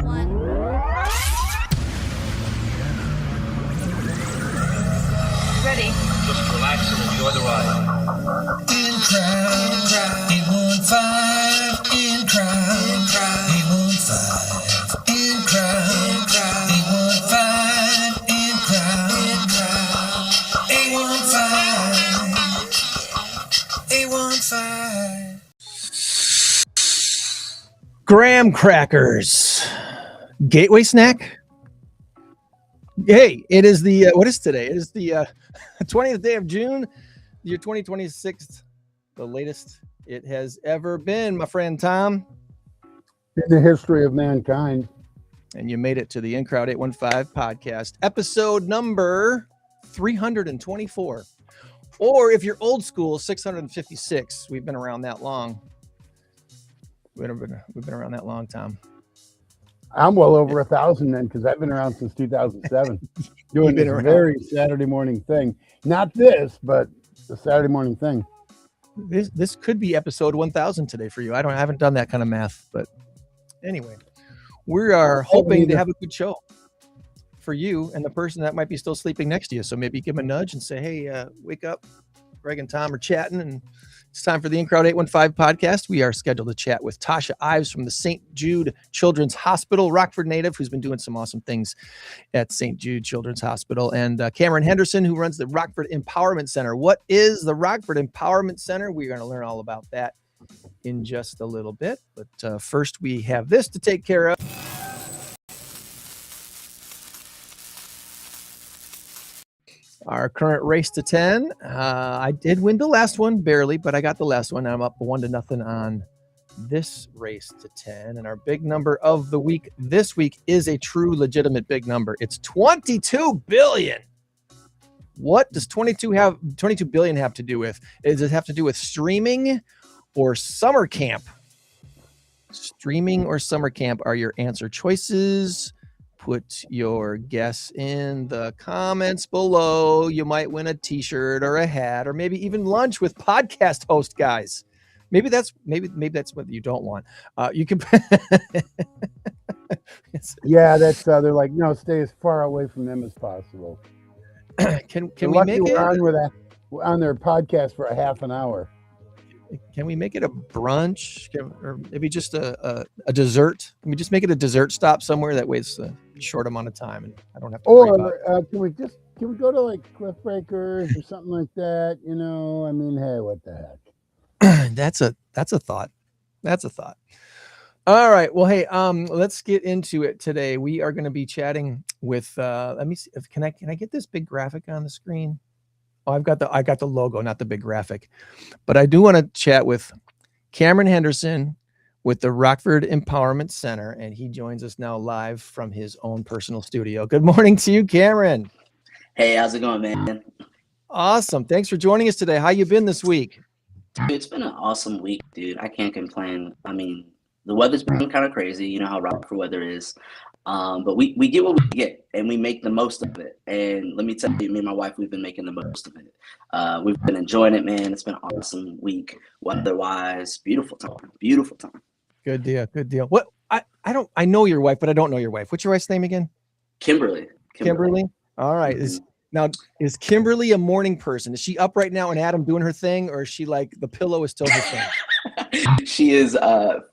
one. Ready. Just relax and enjoy the ride. In crowd, 815. In crowd, 815. In crowd, 815. In crowd, 815. 815. Graham crackers. Gateway snack? Hey, it is the, what is today? It is the 20th day of June, year 2026, the latest it has ever been, my friend Tom. In the history of mankind. And you made it to the In Crowd 815 podcast, episode number 324. Or if you're old school, 656. We've been around that long. We've been around that long, Tom. I'm well over 1,000 then, because I've been around since 2007, doing this very Saturday morning thing. Not this, but the Saturday morning thing. This could be episode 1000 today for you. I haven't done that kind of math, but anyway, we are hoping to have a good show for you and the person that might be still sleeping next to you. So maybe give them a nudge and say, hey, wake up. Greg and Tom are chatting, and it's time for the In Crowd 815 podcast. We are scheduled to chat with Tasha Ives from the St. Jude Children's Hospital, Rockford native, who's been doing some awesome things at St. Jude Children's Hospital, and Cameron Henderson, who runs the Rockford Empowerment Center. What is the Rockford Empowerment Center? We're going to learn all about that in just a little bit. But first, we have this to take care of. Our current race to 10. I did win the last one, barely, but I got the last one. I'm up 1-0 on this race to 10. And our big number of the week this week is a true, legitimate big number. It's 22 billion. What does 22 billion have to do with? Does it have to do with streaming or summer camp? Streaming or summer camp are your answer choices. Put your guess in the comments below. You might win a t-shirt or a hat or maybe even lunch with podcast host guys. Maybe that's what you don't want. You can. Yeah, that's they're like, no, stay as far away from them as possible. Can we make it on their podcast for a half an hour? Can we make it a brunch or maybe just a dessert? Can we just make it a dessert stop somewhere? That way it's a short amount of time and I don't have to worry about it. Can we go to like Cliff Breakers or something like that? You know, I mean, hey, what the heck? That's a thought. That's a thought. All right. Well, hey, let's get into it today. We are going to be chatting with let me see if can I get this big graphic on the screen? Oh, I got the logo, not the big graphic. But I do want to chat with Cameron Henderson with the Rockford Empowerment Center, and he joins us now live from his own personal studio. Good morning to you, Cameron. Hey, how's it going, man? Awesome. Thanks for joining us today. How you been this week? Dude, it's been an awesome week, dude. I can't complain. I mean, the weather's been kind of crazy. You know how Rockford weather is. But we get what we get and we make the most of it. And let me tell you, me and my wife, we've been making the most of it. We've been enjoying it, man. It's been an awesome week, weather-wise. Beautiful time. Beautiful time. Good deal. Good deal. What I know your wife, but I don't know your wife. What's your wife's name again? Kimberly. All right. Is Kimberly a morning person? Is she up right now and Adam doing her thing, or is she like the pillow is still her thing? She is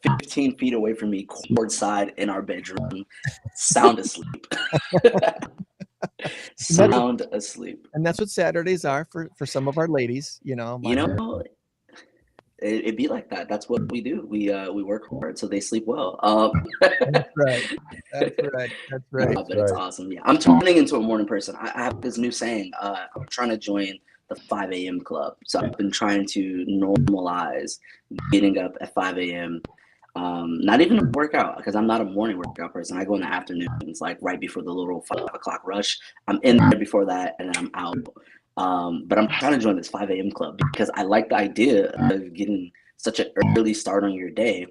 15 feet away from me, courtside in our bedroom, sound asleep. Sound asleep. And that's what Saturdays are for some of our ladies, you know. It'd be like that. That's what we do. We work hard so they sleep well. That's right. But it's awesome. Yeah, I'm turning into a morning person. I have this new saying. I'm trying to join the 5 a.m. club. So I've been trying to normalize getting up at 5 a.m. Not even a workout, because I'm not a morning workout person. I go in the afternoons, like right before the little 5 o'clock rush. I'm in there before that, and then I'm out. But I'm trying to join this 5 a.m. club because I like the idea of getting such an early start on your day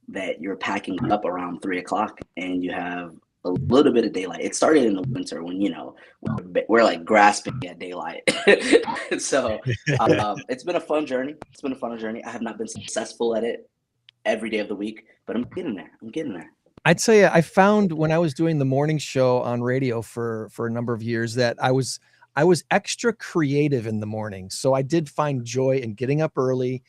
that you're packing up around 3 o'clock and you have a little bit of daylight. It started in the winter when, you know, we're like grasping at daylight. So it's been a fun journey. I have not been successful at it every day of the week, but I'm getting there. I'd say I found when I was doing the morning show on radio for a number of years that I was extra creative in the morning. So I did find joy in getting up early,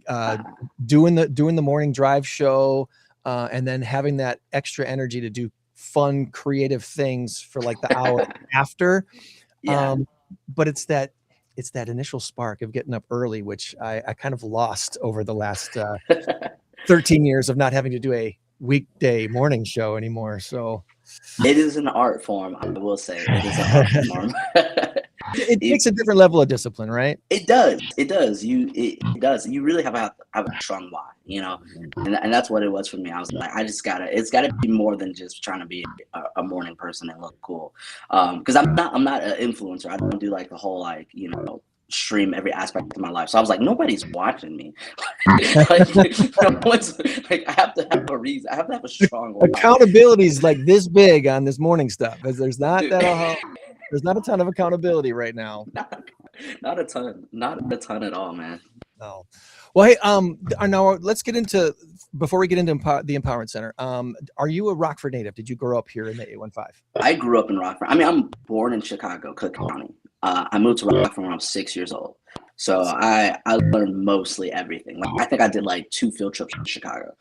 uh, doing the morning drive show, and then having that extra energy to do fun, creative things for like the hour after. Yeah. But it's that initial spark of getting up early, which I kind of lost over the last 13 years of not having to do a weekday morning show anymore. So It is an art form, I will say. It is an art form. it takes a different level of discipline, right? It does. It does. It does. You really have a strong why, you know, and that's what it was for me. I was like, it's gotta be more than just trying to be a morning person and look cool. Because I'm not an influencer. I don't do like the whole like, you know, stream every aspect of my life. So I was like, nobody's watching me. like, no one's, like, I have to have a reason. I have to have a strong why. Accountability is like this big on this morning stuff, as there's not a ton of accountability right now. Not a ton at all, man. No. Well, hey, now let's get into, before we get into the Empowerment Center. Are you a Rockford native? Did you grow up here in the 815? I grew up in Rockford. I mean, I'm born in Chicago, Cook County. I moved to Rockford when I was 6 years old. So I learned mostly everything. Like, I think I did like 2 field trips in Chicago.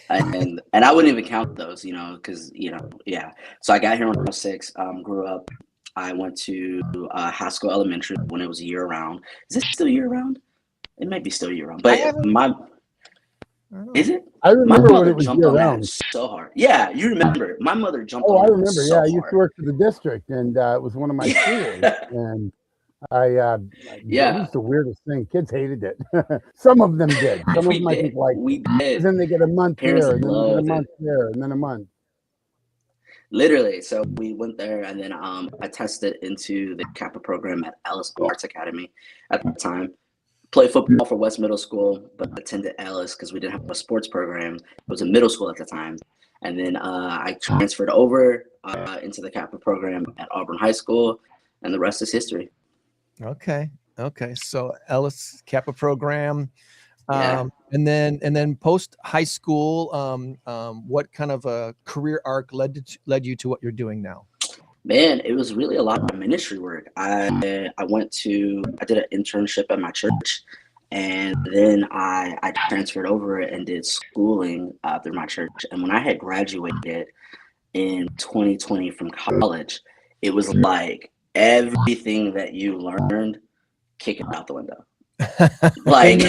And I wouldn't even count those, you know, because, you know, yeah. So I got here when I was 6, grew up. I went to Haskell Elementary when it was year round. Is it still year round? It might be still year round. But is it? I remember when it was jumped year on round. that so hard. Yeah, you remember. My mother jumped on I that remember. so Yeah, I used hard. to work for the district, and it was one of my schools. And it was the weirdest thing. Kids hated it. Some of them did. Some of them I think liked it. did. Then they get a month Parents here, and then they get a loved month here, and then a month. Literally. So we went there, and then I tested into the Kappa program at Ellis Arts Academy at the time. Played football for West Middle School, but attended Ellis because we didn't have a sports program. It was a middle school at the time. And then I transferred over into the Kappa program at Auburn High School, and the rest is history. Okay. So Ellis Kappa program. Yeah. And then post high school, what kind of a career arc led you to what you're doing now? Man, it was really a lot of ministry work. I did an internship at my church, and then I transferred over and did schooling through my church. And when I had graduated in 2020 from college, it was like everything that you learned, kick it out the window. like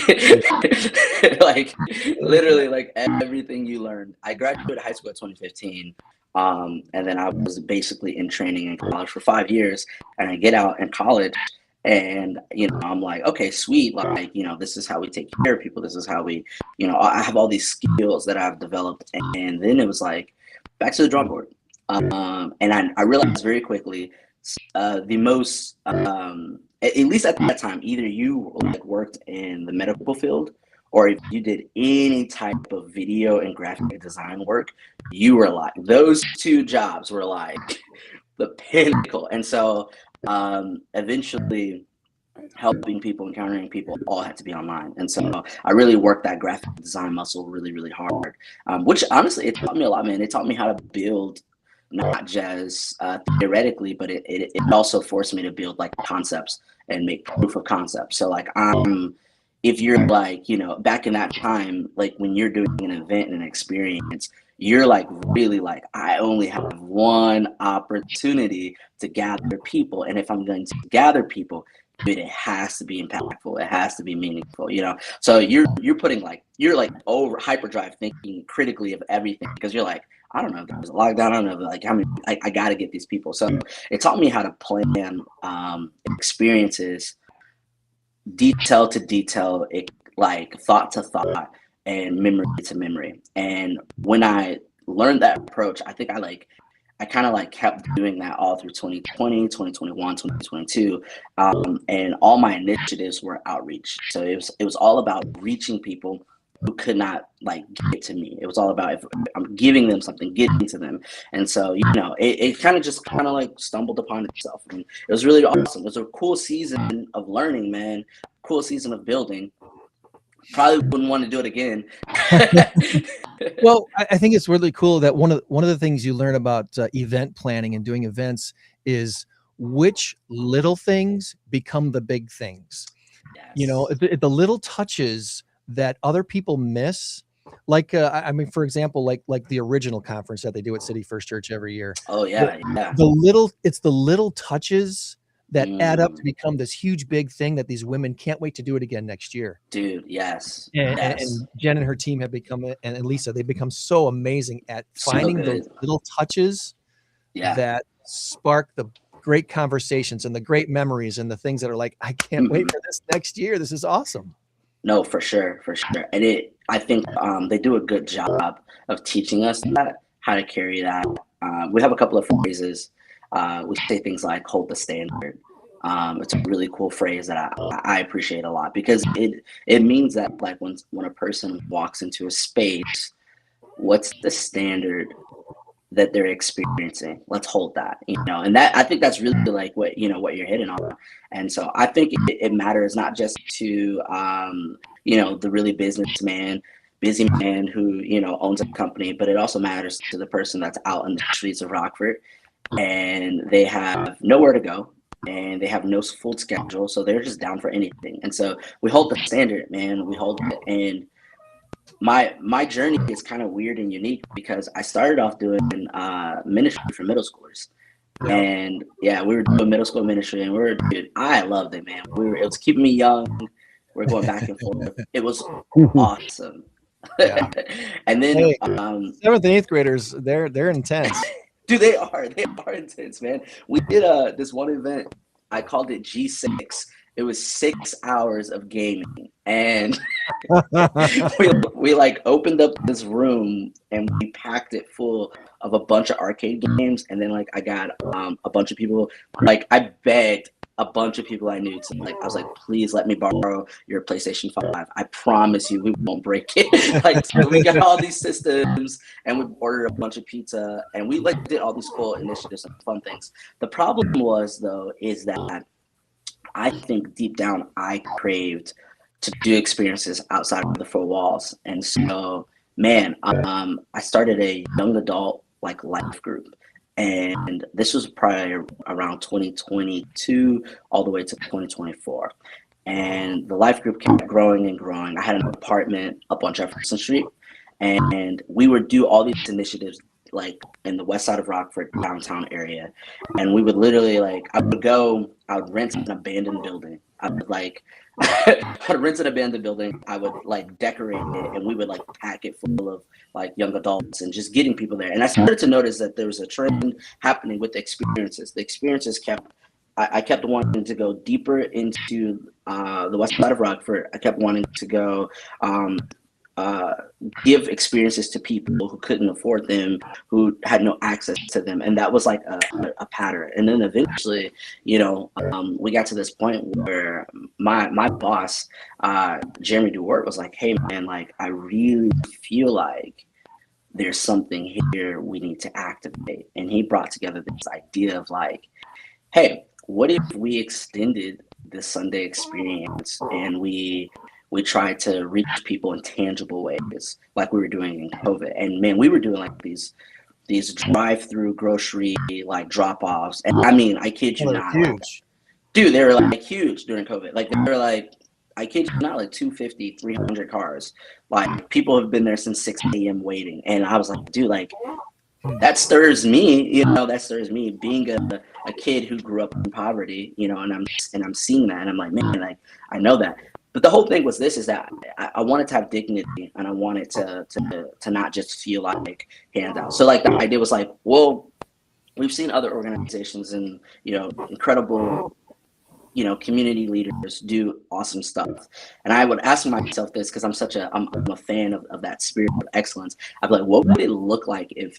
literally, like everything you learned. I graduated high school in 2015, and then I was basically in training in college for 5 years, and I get out in college, and you know, I'm like, okay, sweet, like, you know, this is how we take care of people, this is how we, you know, I have all these skills that I've developed, and then it was like back to the drawing board. And I realized very quickly the most at least at that time, either you like worked in the medical field, or if you did any type of video and graphic design work, you were like, those 2 jobs were like the pinnacle. And so eventually helping people, encountering people, all had to be online. And so I really worked that graphic design muscle really, really hard, which honestly, it taught me a lot, man. It taught me how to build, not just theoretically, but it also forced me to build like concepts and make proof of concept. So like, if you're like, you know, back in that time, like when you're doing an event and an experience, you're like really like, I only have one opportunity to gather people. And if I'm going to gather people, it has to be impactful. It has to be meaningful, you know? So you're putting like, you're like over hyperdrive thinking critically of everything, because you're like, I don't know if there's a lockdown. I don't know, like how many, I got to get these people. So it taught me how to plan experiences, detail to detail, like thought to thought and memory to memory. And when I learned that approach, I think I kind of like kept doing that all through 2020, 2021, 2022. And all my initiatives were outreach. So it was all about reaching people who could not like get to me. It was all about, if I'm giving them something, getting to them. And so, you know, it kind of like stumbled upon itself. And it was really awesome. It was a cool season of learning, man. Cool season of building. Probably wouldn't want to do it again. Well, I think it's really cool that one of the things you learn about event planning and doing events is which little things become the big things. Yes. You know, the little touches that other people miss. Like, I mean, for example, like the original conference that they do at City First Church every year. Oh yeah, yeah. It's the little touches that add up to become this huge big thing that these women can't wait to do it again next year. Dude, yes. And Jen and her team have become, and Lisa, they've become so amazing at finding those little touches that spark the great conversations and the great memories and the things that are like, I can't wait for this next year. This is awesome. No, for sure. And I think they do a good job of teaching us that, how to carry that. We have a couple of phrases. We say things like "hold the standard." It's a really cool phrase that I appreciate a lot, because it means that, like, when a person walks into a space, what's the standard that they're experiencing? Let's hold that, and that, I think that's really like what you're hitting on. And so I think it matters not just to the really busy man who owns a company, but it also matters to the person that's out in the streets of Rockford and they have nowhere to go and they have no full schedule, so they're just down for anything. And so we hold the standard, man. We hold it. And my journey is kind of weird and unique, because I started off doing ministry for middle schoolers. And we were doing middle school ministry, and I loved it, man. It was keeping me young. We were going back and forth. It was awesome. And then 7th and 8th graders, they're intense. Dude, they are intense, man. We did this one event. I called it G6. It was 6 hours of gaming, and we like opened up this room and we packed it full of a bunch of arcade games. And then like I got a bunch of people, like I begged a bunch of people I knew to, like, I was like, please let me borrow your PlayStation 5. I promise you we won't break it. Like, so we got all these systems and we ordered a bunch of pizza and we like did all these cool initiatives and fun things. The problem was, though, is that I think deep down I craved to do experiences outside of the four walls. And so, man, I started a young adult like life group. And this was probably around 2022 all the way to 2024. And the life group kept growing and growing. I had an apartment up on Jefferson Street, and we would do all these initiatives like in the west side of Rockford, downtown area. And we would literally, like, I would rent an abandoned building. I would rent an abandoned building. I would like decorate it, and we would like pack it full of like young adults and just getting people there. And I started to notice that there was a trend happening with the experiences. The experiences I kept wanting to go deeper into the west side of Rockford. I kept wanting to go give experiences to people who couldn't afford them, who had no access to them. And that was like a pattern. And then eventually, we got to this point where my boss, Jeremy DeWart, was like, hey man, like, I really feel like there's something here we need to activate. And he brought together this idea of like, hey, what if we extended the Sunday experience and we tried to reach people in tangible ways, like we were doing in COVID. And man, we were doing like these drive-through grocery like drop-offs. And I mean, I kid you not, huge. Dude, they were like huge during COVID. Like they were like, I kid you not, like 250, 300 cars. Like people have been there since 6 a.m. waiting. And I was like, dude, like that stirs me, that stirs me being a kid who grew up in poverty, and I'm seeing that and I'm like, man, like I know that. But the whole thing was this, is that I wanted to have dignity, and I wanted to not just feel like handouts. So like the idea was like, well, we've seen other organizations and, incredible, community leaders do awesome stuff. And I would ask myself this, because I'm a fan of that spirit of excellence. I'd be like, what would it look like if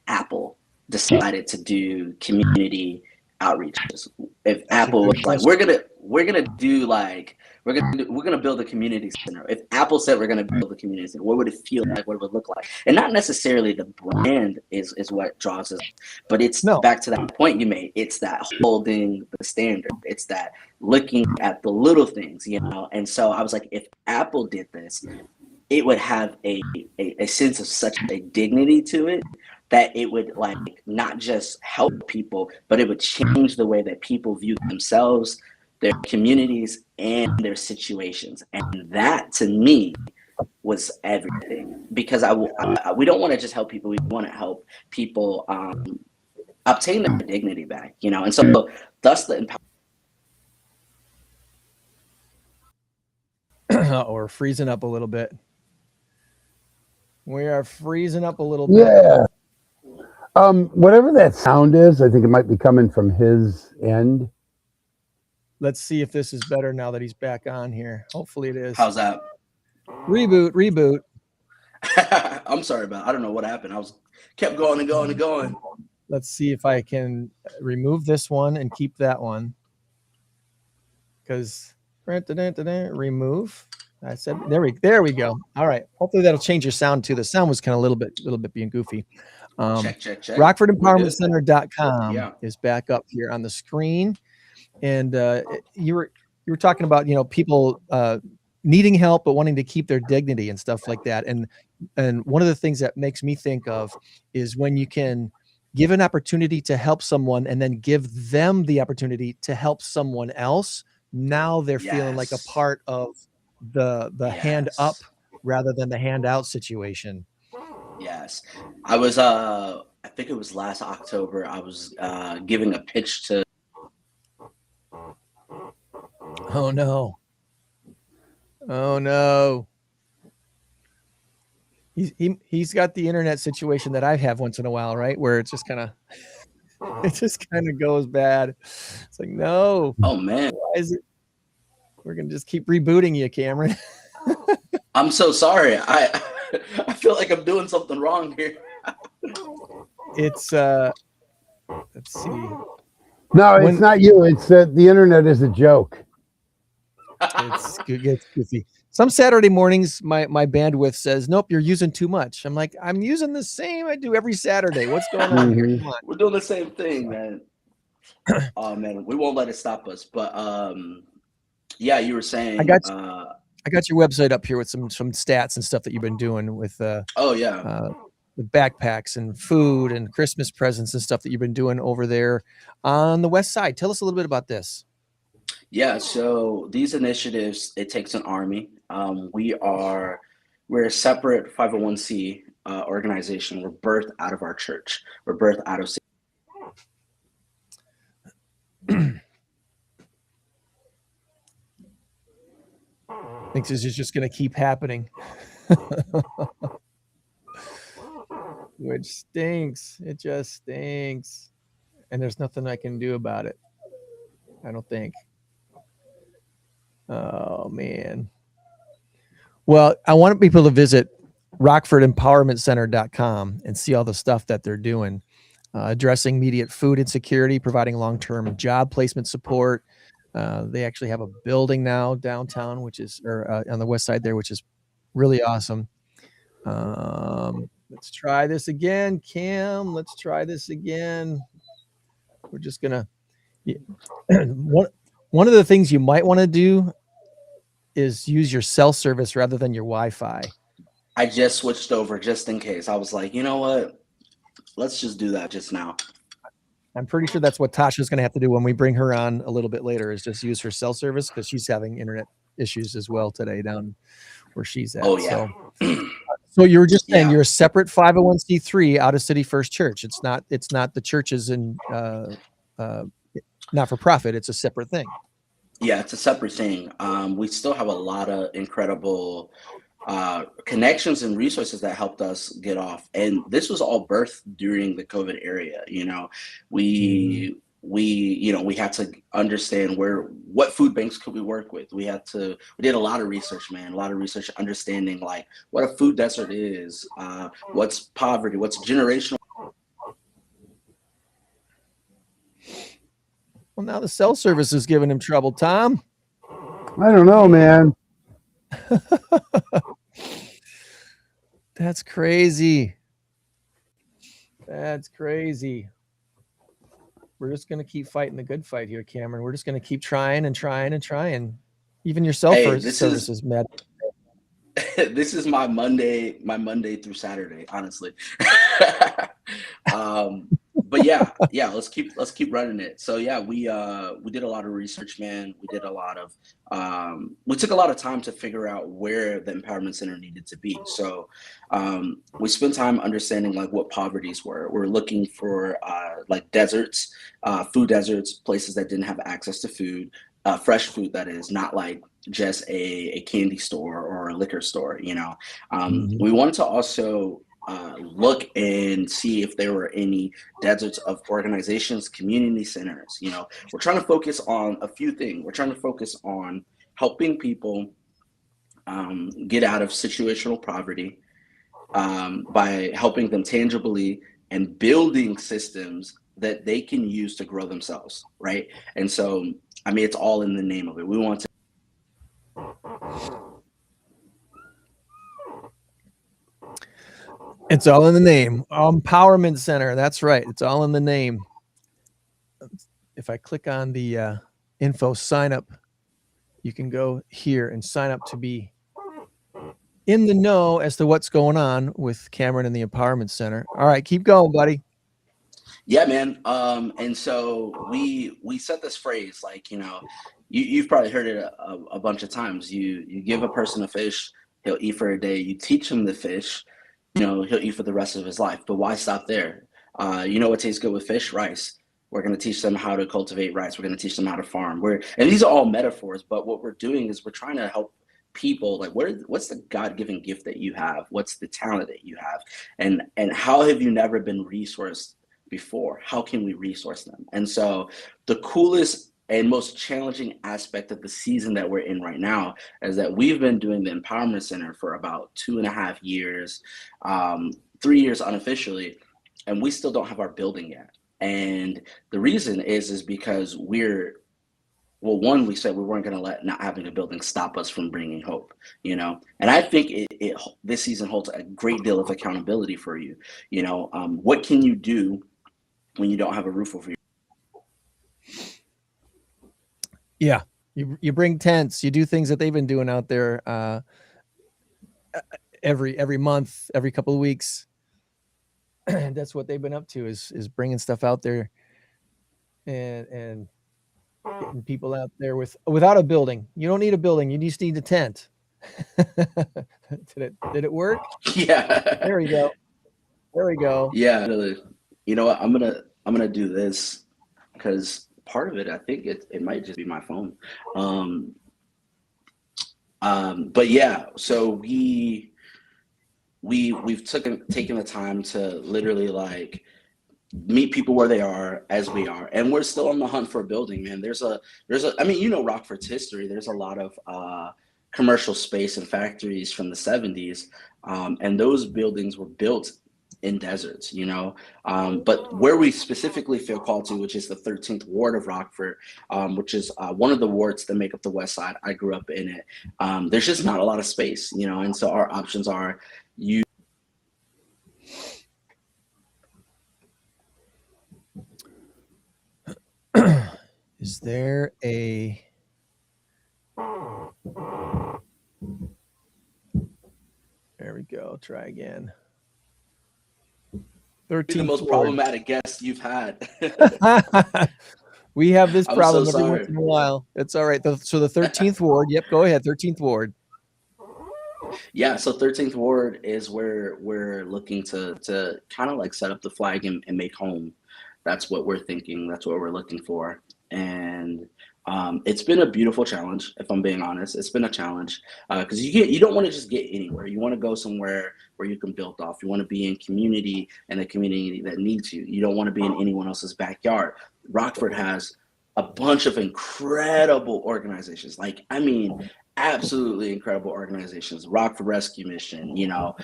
Apple decided to do community outreaches? If Apple was like, we're we're gonna do like we're gonna build a community center. If Apple said we're gonna build a community center, what would it feel like? What would it look like? And not necessarily the brand is what draws us, but it's back to that point you made. It's that holding the standard. It's that looking at the little things, you know. And so I was like, if Apple did this, it would have a sense of such a dignity to it that it would like not just help people, but it would change the way that people view themselves, their communities, and their situations. And that to me was everything, because we don't want to just help people. We want to help people obtain their dignity back, you know. And so thus the or freezing up a little bit. We are freezing up a little bit. Yeah. Whatever that sound is, I think it might be coming from his end. Let's see if this is better now that he's back on here. Hopefully it is. How's that? Reboot. I'm sorry about it. I don't know what happened. Kept going and going and going. Let's see if I can remove this one and keep that one. Because remove. I said there we go. All right. Hopefully that'll change your sound too. The sound was kind of a little bit being goofy. Check. RockfordEmpowermentCenter.com is back up here on the screen. And you were talking about, you know, people needing help but wanting to keep their dignity and stuff like that. And one of the things that makes me think of is when you can give an opportunity to help someone and then give them the opportunity to help someone else. Now they're feeling like a part of the hand up rather than the handout situation. Yes. I was I think it was last October, I was giving a pitch to Oh no. He's got the internet situation that I have once in a while, right? Where it's just kind of goes bad. It's like, no. Oh man. Why is it? We're gonna just keep rebooting you, Cameron. I'm so sorry. I feel like I'm doing something wrong here. It's let's see. No, it's not you. It's the internet is a joke. It's goofy. Some Saturday mornings, my bandwidth says, "Nope, you're using too much." I'm like, I'm using the same I do every Saturday. What's going on here? Come on. We're doing the same thing, man. Oh man, we won't let it stop us. But yeah, you were saying. I got your website up here with some stats and stuff that you've been doing with with backpacks and food and Christmas presents and stuff that you've been doing over there on the West Side. Tell us a little bit about this. Yeah, so these initiatives, it takes an army. We're a separate 501c organization. We're birthed out of our church. We're birthed out of Thinks this is just going to keep happening. Which stinks. It just stinks. And there's nothing I can do about it. I don't think. Oh, man. Well, I want people to visit RockfordEmpowermentCenter.com and see all the stuff that they're doing. Addressing immediate food insecurity, providing long-term job placement support. They actually have a building now downtown, which is on the West Side there, which is really awesome. Let's try this again, Kim. Let's try this again. We're just gonna. One of the things you might want to do is use your cell service rather than your Wi-Fi. I just switched over just in case. I was like, you know what? Let's just do that just now. I'm pretty sure that's what Tasha's going to have to do when we bring her on a little bit later, is just use her cell service, because she's having internet issues as well today down where she's at. Oh, yeah. So you were just saying you're a separate 501c3 out of City First Church. It's not the churches and not for profit. It's a separate thing. Yeah, it's a separate thing. We still have a lot of incredible connections and resources that helped us get off. And this was all birthed during the COVID era. You know, we had to understand what food banks could we work with. We did a lot of research, man, understanding like what a food desert is, what's poverty, what's generational. Well, now the cell service is giving him trouble, Tom. I don't know, man. That's crazy. That's crazy. We're just going to keep fighting the good fight here, Cameron. We're just going to keep trying and trying and trying. Even your cell service is mad. This is my Monday through Saturday, honestly. But yeah, let's keep running it. So yeah, we did a lot of research, man. We did a lot of we took a lot of time to figure out where the empowerment center needed to be. So we spent time understanding like what poverties were. We're looking for like deserts, food deserts, places that didn't have access to food, fresh food that is, not like just a candy store or a liquor store, you know. We wanted to also look and see if there were any deserts of organizations, community centers. You know, we're trying to focus on a few things. We're trying to focus on helping people get out of situational poverty by helping them tangibly and building systems that they can use to grow themselves, right? And so, I mean, it's all in the name of it. We want to It's all in the name. Empowerment Center. That's right. It's all in the name. If I click on the info sign up, you can go here and sign up to be in the know as to what's going on with Cameron and the Empowerment Center. All right, keep going, buddy. Yeah, man. And so we set this phrase, like, you know, you've probably heard it a bunch of times. You give a person a fish, he'll eat for a day. You teach him the fish, you know, he'll eat for the rest of his life. But why stop there? You know what tastes good with fish? Rice. We're going to teach them how to cultivate rice. We're going to teach them how to farm. And these are all metaphors, but what we're doing is we're trying to help people, like, what's the God-given gift that you have? What's the talent that you have? And how have you never been resourced before? How can we resource them? And so the coolest and most challenging aspect of the season that we're in right now is that we've been doing the Empowerment Center for about 2.5 years, 3 years unofficially, and we still don't have our building yet. And the reason is because one, we said we weren't going to let not having a building stop us from bringing hope, you know. And I think this season holds a great deal of accountability for you. You know, what can you do when you don't have a roof over your head? Yeah, you bring tents, you do things that they've been doing out there every month, every couple of weeks. That's what they've been up to, is bringing stuff out there and getting people out there without a building. You don't need a building, you just need a tent. Did it work? Yeah. There we go. Yeah, really. You know what? I'm gonna do this because part of it, I think it might just be my phone. But yeah, so we've taken the time to literally like meet people where they are as we are, and we're still on the hunt for a building, man. There's a I mean, you know, Rockford's history. There's a lot of commercial space and factories from the 70s, and those buildings were built in deserts, you know. But where we specifically feel called to, which is the 13th ward of Rockford, which is one of the wards that make up the west side. I grew up in it. There's just not a lot of space, you know, and so our options are Is there a there we go, try again. 13th the most ward. problematic guest you've had. We have this problem so every once in a while. It's all right. So the 13th ward. Yep, go ahead. 13th ward. Yeah, so 13th ward is where we're looking to kind of like set up the flag and make home. That's what we're thinking. That's what we're looking for. And it's been a beautiful challenge, if I'm being honest. It's been a challenge because you don't want to just get anywhere. You want to go somewhere where you can build off. You want to be in community and a community that needs you. You don't want to be in anyone else's backyard. Rockford has a bunch of incredible organizations. Like, I mean, absolutely incredible organizations. Rockford Rescue Mission, you know,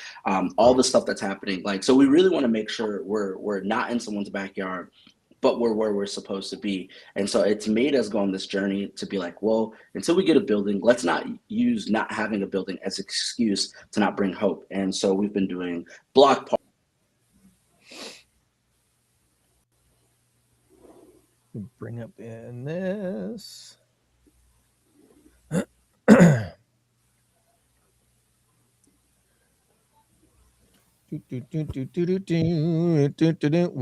all the stuff that's happening. Like, so we really want to make sure we're not in someone's backyard. but we're where we're supposed to be. And so it's made us go on this journey to be like, well, until we get a building, let's not use not having a building as an excuse to not bring hope. And so we've been doing block parties. Bring up in this. We'll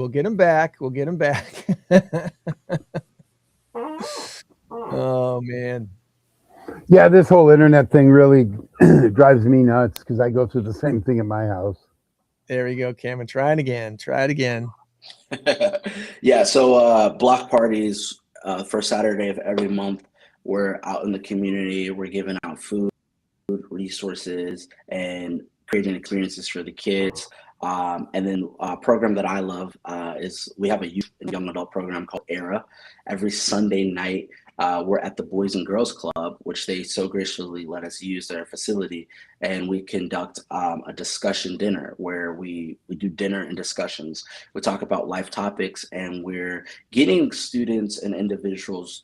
get him back. We'll get him back. Oh man. Yeah, this whole internet thing really drives me nuts because I go through the same thing in my house. There we go, Cameron. Try it again. Try it again. Yeah, so block parties, first Saturday of every month. We're out in the community. We're giving out food, resources, and creating experiences for the kids. And then a program that I love is we have a youth and young adult program called ERA. Every Sunday night, we're at the Boys and Girls Club, which they so graciously let us use their facility, and we conduct a discussion dinner where we do dinner and discussions. We talk about life topics, and we're getting students and individuals,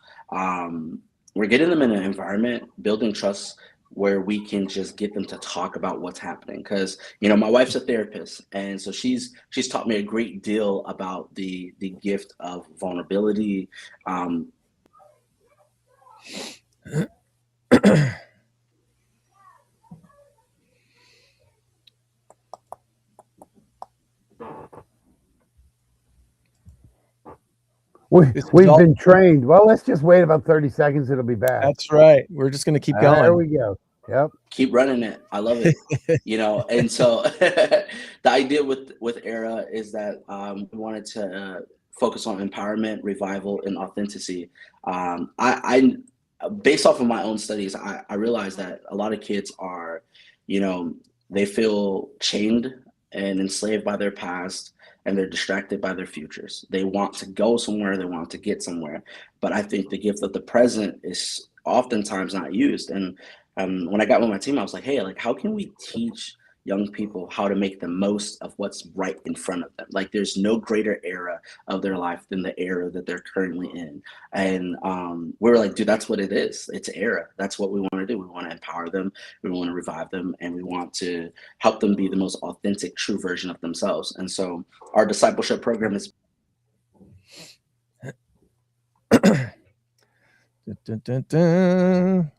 we're getting them in an environment, building trust, where we can just get them to talk about what's happening. Because, you know, my wife's a therapist, and so she's taught me a great deal about the gift of vulnerability. We've been trained. Well, let's just wait about 30 seconds. It'll be back. That's right. We're just going to keep going. There we go. Yep. Keep running it. I love it. You know, and so the idea with ERA is that we wanted to focus on empowerment, revival, and authenticity. I based off of my own studies, I realized that a lot of kids are, you know, they feel chained and enslaved by their past, and they're distracted by their futures. They want to go somewhere, they want to get somewhere. But I think the gift of the present is oftentimes not used. And when I got with my team, I was like, hey, like, how can we teach young people how to make the most of what's right in front of them? Like, there's no greater era of their life than the era that they're currently in. And we were like, dude, that's what it is. It's ERA. That's what we want to do. We want to empower them. We want to revive them. And we want to help them be the most authentic, true version of themselves. And so our discipleship program is. Dun, dun, dun, dun.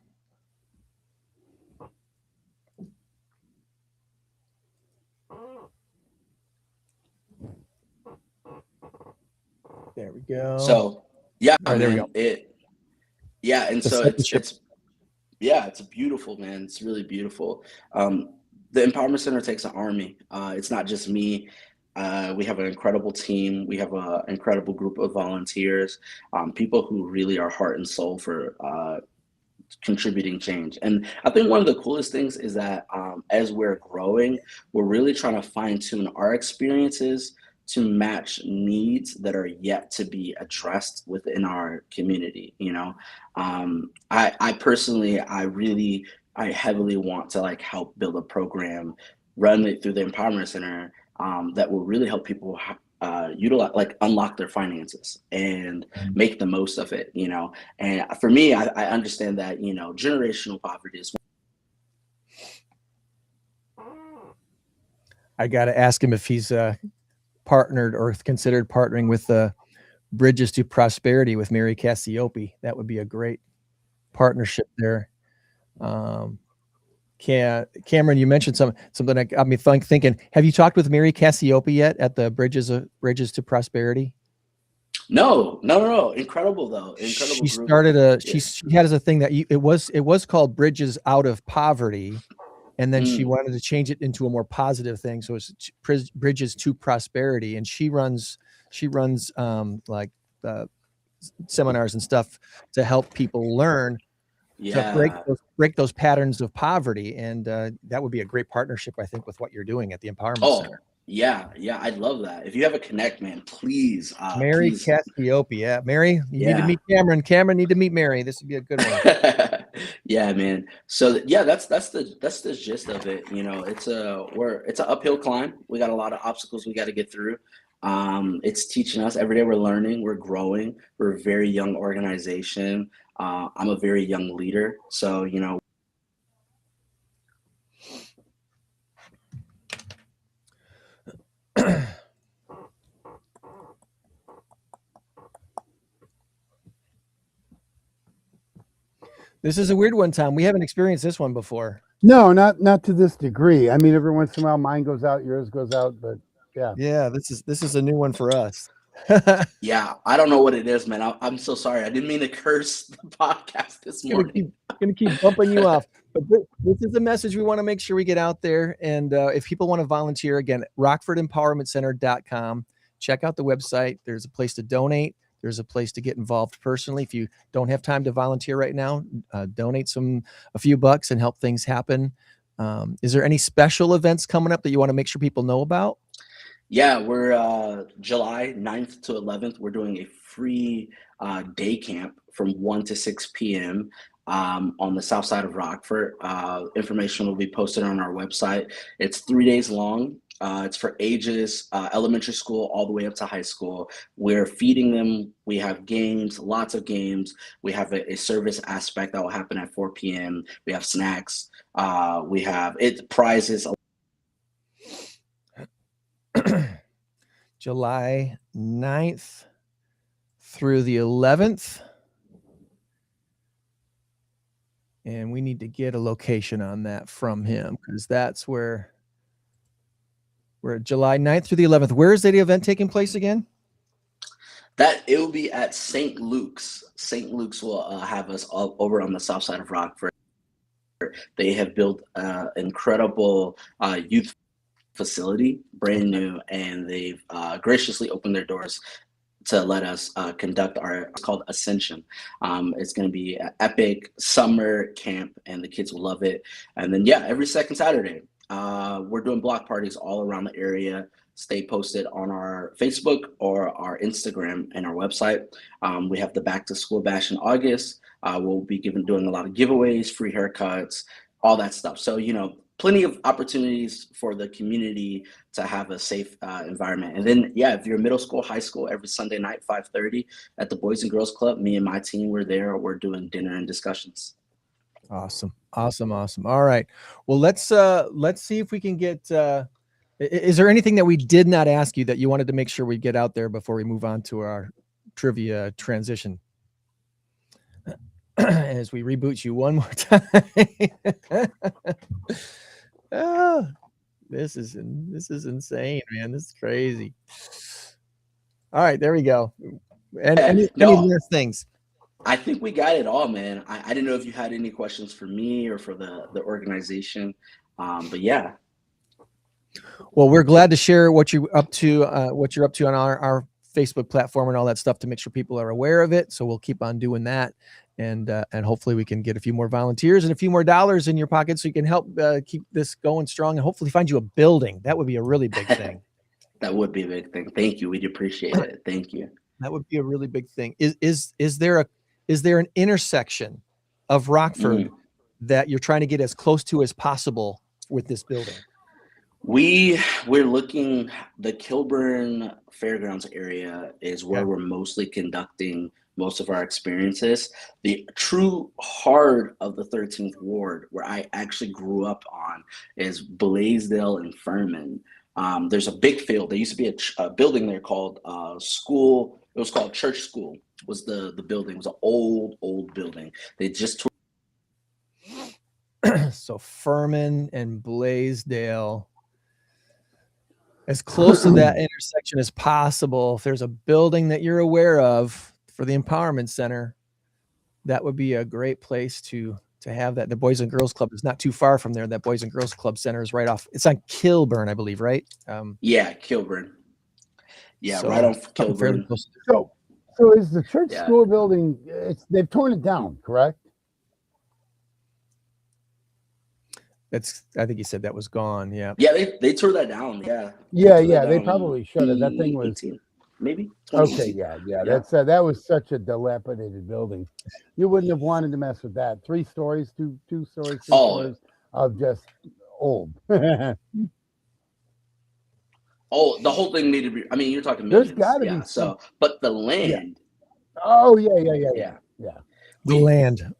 There we go. So yeah, right, there we go. Yeah, and so it's beautiful, man. It's really beautiful. The Empowerment Center takes an army. It's not just me. We have an incredible team. We have an incredible group of volunteers, people who really are heart and soul for contributing change. And I think one of the coolest things is that as we're growing, we're really trying to fine tune our experiences to match needs that are yet to be addressed within our community. You know, I personally, I heavily want to like help build a program, run it through the Empowerment Center, that will really help people utilize, like, unlock their finances and make the most of it, you know. And for me, I understand that, you know, generational poverty is. I got to ask him if he's partnered or considered partnering with the Bridges to Prosperity with Mary Cassiope. That would be a great partnership there. Cameron, you mentioned something that got me thinking. Have you talked with Mary Cassiope yet at the Bridges to Prosperity? No. Incredible though. Incredible. She started she had as a thing that it was called Bridges Out of Poverty. And then she wanted to change it into a more positive thing. So it's Bridges to Prosperity. And she runs like seminars and stuff to help people learn to break those patterns of poverty. And that would be a great partnership, I think, with what you're doing at the Empowerment Center. Yeah, I'd love that. If you have a connect, man, please. Mary Cassiope, yeah. Mary, you need to meet Cameron. Cameron need to meet Mary. This would be a good one. Yeah, man. So yeah, that's the gist of it. You know, it's an uphill climb. We got a lot of obstacles we got to get through. It's teaching us every day. We're learning, we're growing. We're a very young organization. I'm a very young leader. So, you know, This is a weird one, Tom. We haven't experienced this one before. No, not to this degree. I mean, every once in a while, mine goes out, yours goes out, but yeah. Yeah, this is a new one for us. yeah, I don't know what it is, man. I'm so sorry. I didn't mean to curse the podcast this morning. Gonna keep bumping you off. But this is a message we want to make sure we get out there. And if people want to volunteer, again, rockfordempowermentcenter.com. Check out the website. There's a place to donate. There's a place to get involved personally. If you don't have time to volunteer right now, donate a few bucks and help things happen. Is there any special events coming up that you want to make sure people know about? Yeah, we're July 9th to 11th. We're doing a free day camp from 1 to 6 p.m. On the south side of Rockford. Information will be posted on our website. It's 3 days long. It's for ages elementary school all the way up to high school. We're feeding them. We have games, lots of games. We have a service aspect that will happen at 4 p.m. We have snacks. We have prizes. July 9th through the 11th. And we need to get a location on that from him, because that's where we're at July 9th through the 11th. Where is the event taking place again? That it will be at St. Luke's. St. Luke's will have us all over on the south side of Rockford. They have built an incredible youth facility, brand new, and they've graciously opened their doors to let us conduct it's called Ascension. It's going to be an epic summer camp, and the kids will love it. And then, yeah, every second Saturday, we're doing block parties all around the area. Stay posted on our Facebook or our Instagram and our website. We have the Back to School Bash in August. We'll be doing a lot of giveaways, free haircuts, all that stuff. So, you know, plenty of opportunities for the community to have a safe environment. And then, yeah, if you're middle school, high school, every Sunday night, 5:30 at the Boys and Girls Club, me and my team were there. We're doing dinner and discussions. Awesome. All right. Well, let's see if we can get, is there anything that we did not ask you that you wanted to make sure we get out there before we move on to our trivia transition? As we reboot you one more time. Oh, this is insane, man. This is crazy. All right, there we go. And any last things? I think we got it all, man. I didn't know if you had any questions for me or for the organization, but yeah. Well, we're glad to share what you're up to on our Facebook platform and all that stuff to make sure people are aware of it. So we'll keep on doing that. And hopefully we can get a few more volunteers and a few more dollars in your pocket so you can help keep this going strong, and hopefully find you a building. That would be a really big thing. That would be a big thing. Thank you. We'd appreciate it. Thank you. That would be a really big thing. Is there an intersection of Rockford that you're trying to get as close to as possible with this building? We're looking, the Kilburn Fairgrounds area is where we're mostly conducting most of our experiences. The true heart of the 13th Ward, where I actually grew up on, is Blaisdell and Furman. There's a big field. There used to be a building there called school. It was called Church School. Was the building. It was an old building. They just So Furman and Blaisdell, as close to that intersection as possible. If there's a building that you're aware of for the Empowerment Center, that would be a great place to have that. The Boys and Girls Club is not too far from there. That Boys and Girls Club Center is right off. It's on Kilburn, I believe, right? Yeah, Kilburn. Yeah, so right off Kilburn. So is the church school building? They've torn it down, correct? I think you said that was gone. Yeah. Yeah, they tore that down. Yeah. Yeah. They probably should have. That thing was 18, maybe. Okay. Yeah. That's that was such a dilapidated building. You wouldn't have wanted to mess with that. 3 stories, two stories, 3 stories of just old. Oh, the whole thing needed to be. I mean, you're talking There's millions. got to Yeah. be So, but the land. Oh yeah. The land.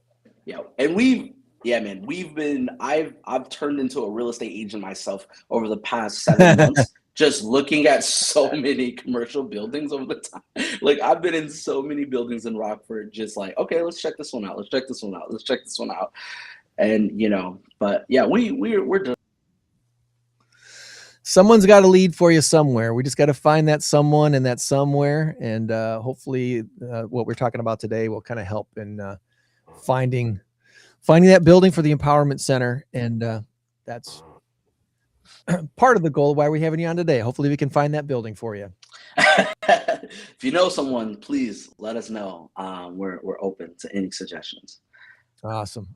Yeah, and we've been. I've turned into a real estate agent myself over the past 7 months, just looking at so many commercial buildings over the time. Like I've been in so many buildings in Rockford, just like, okay, let's check this one out. Let's check this one out. Let's check this one out. And but yeah, we're just. Someone's got to lead for you somewhere. We just got to find that someone and that somewhere, and hopefully, what we're talking about today will kind of help in finding that building for the Empowerment Center, and that's part of the goal why we're having you on today. Hopefully, we can find that building for you. If you know someone, please let us know. We're open to any suggestions. Awesome.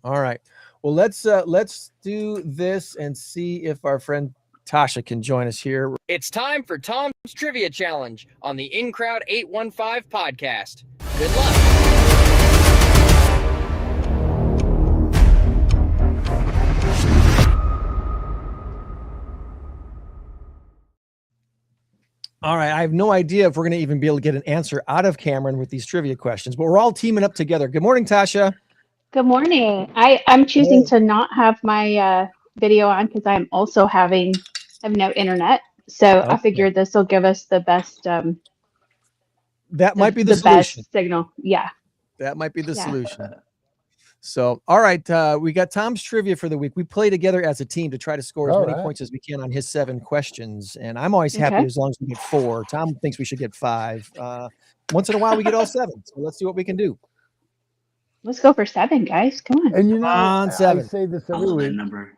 All right. Well, let's do this and see if our friend Tasha can join us here. It's time for Tom's Trivia Challenge on the In Crowd 815 podcast. Good luck. All right. I have no idea if we're going to even be able to get an answer out of Cameron with these trivia questions, but we're all teaming up together. Good morning, Tasha. Good morning. I'm choosing to not have my video on because I have no internet. So I figured this will give us the best. That might be the solution. Best signal. Yeah. That might be the solution. So, all right. We got Tom's trivia for the week. We play together as a team to try to score as many points as we can on his 7 questions. And I'm always happy as long as we get 4. Tom thinks we should get 5. Once in a while, we get all 7. So let's see what we can do. Let's go for 7, guys. Come on. And on, 7. I say this every week. Number.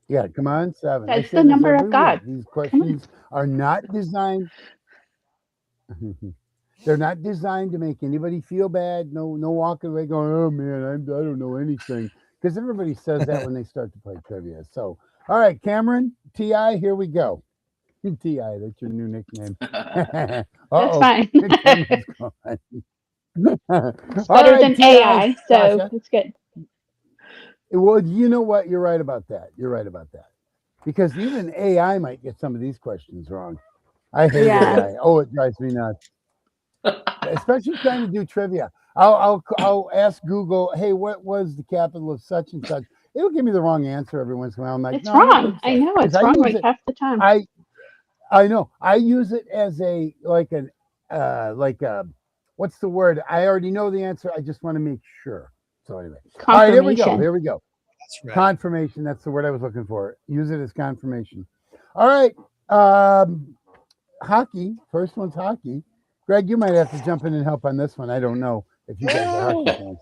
Yeah, come on, 7. That's the number of God. These questions are not designed. They're not designed to make anybody feel bad. No walking away going, oh man, I don't know anything. Because everybody says that when they start to play trivia. So, all right, Cameron, T.I., here we go. T.I., that's your new nickname. That's fine. Better than AI, so it's good. Well, you know what? You're right about that. Because even AI might get some of these questions wrong. I hate AI. Oh, it drives me nuts. Especially trying to do trivia. I'll ask Google, hey, what was the capital of such and such? It'll give me the wrong answer every once in a while. I'm like, it's wrong. I know it's wrong like half the time. I know. I use it as what's the word? I already know the answer. I just want to make sure. So anyway. All right, here we go. That's right. Confirmation. That's the word I was looking for. Use it as confirmation. All right. Hockey. First one's hockey. Greg, you might have to jump in and help on this one. I don't know if you guys are hockey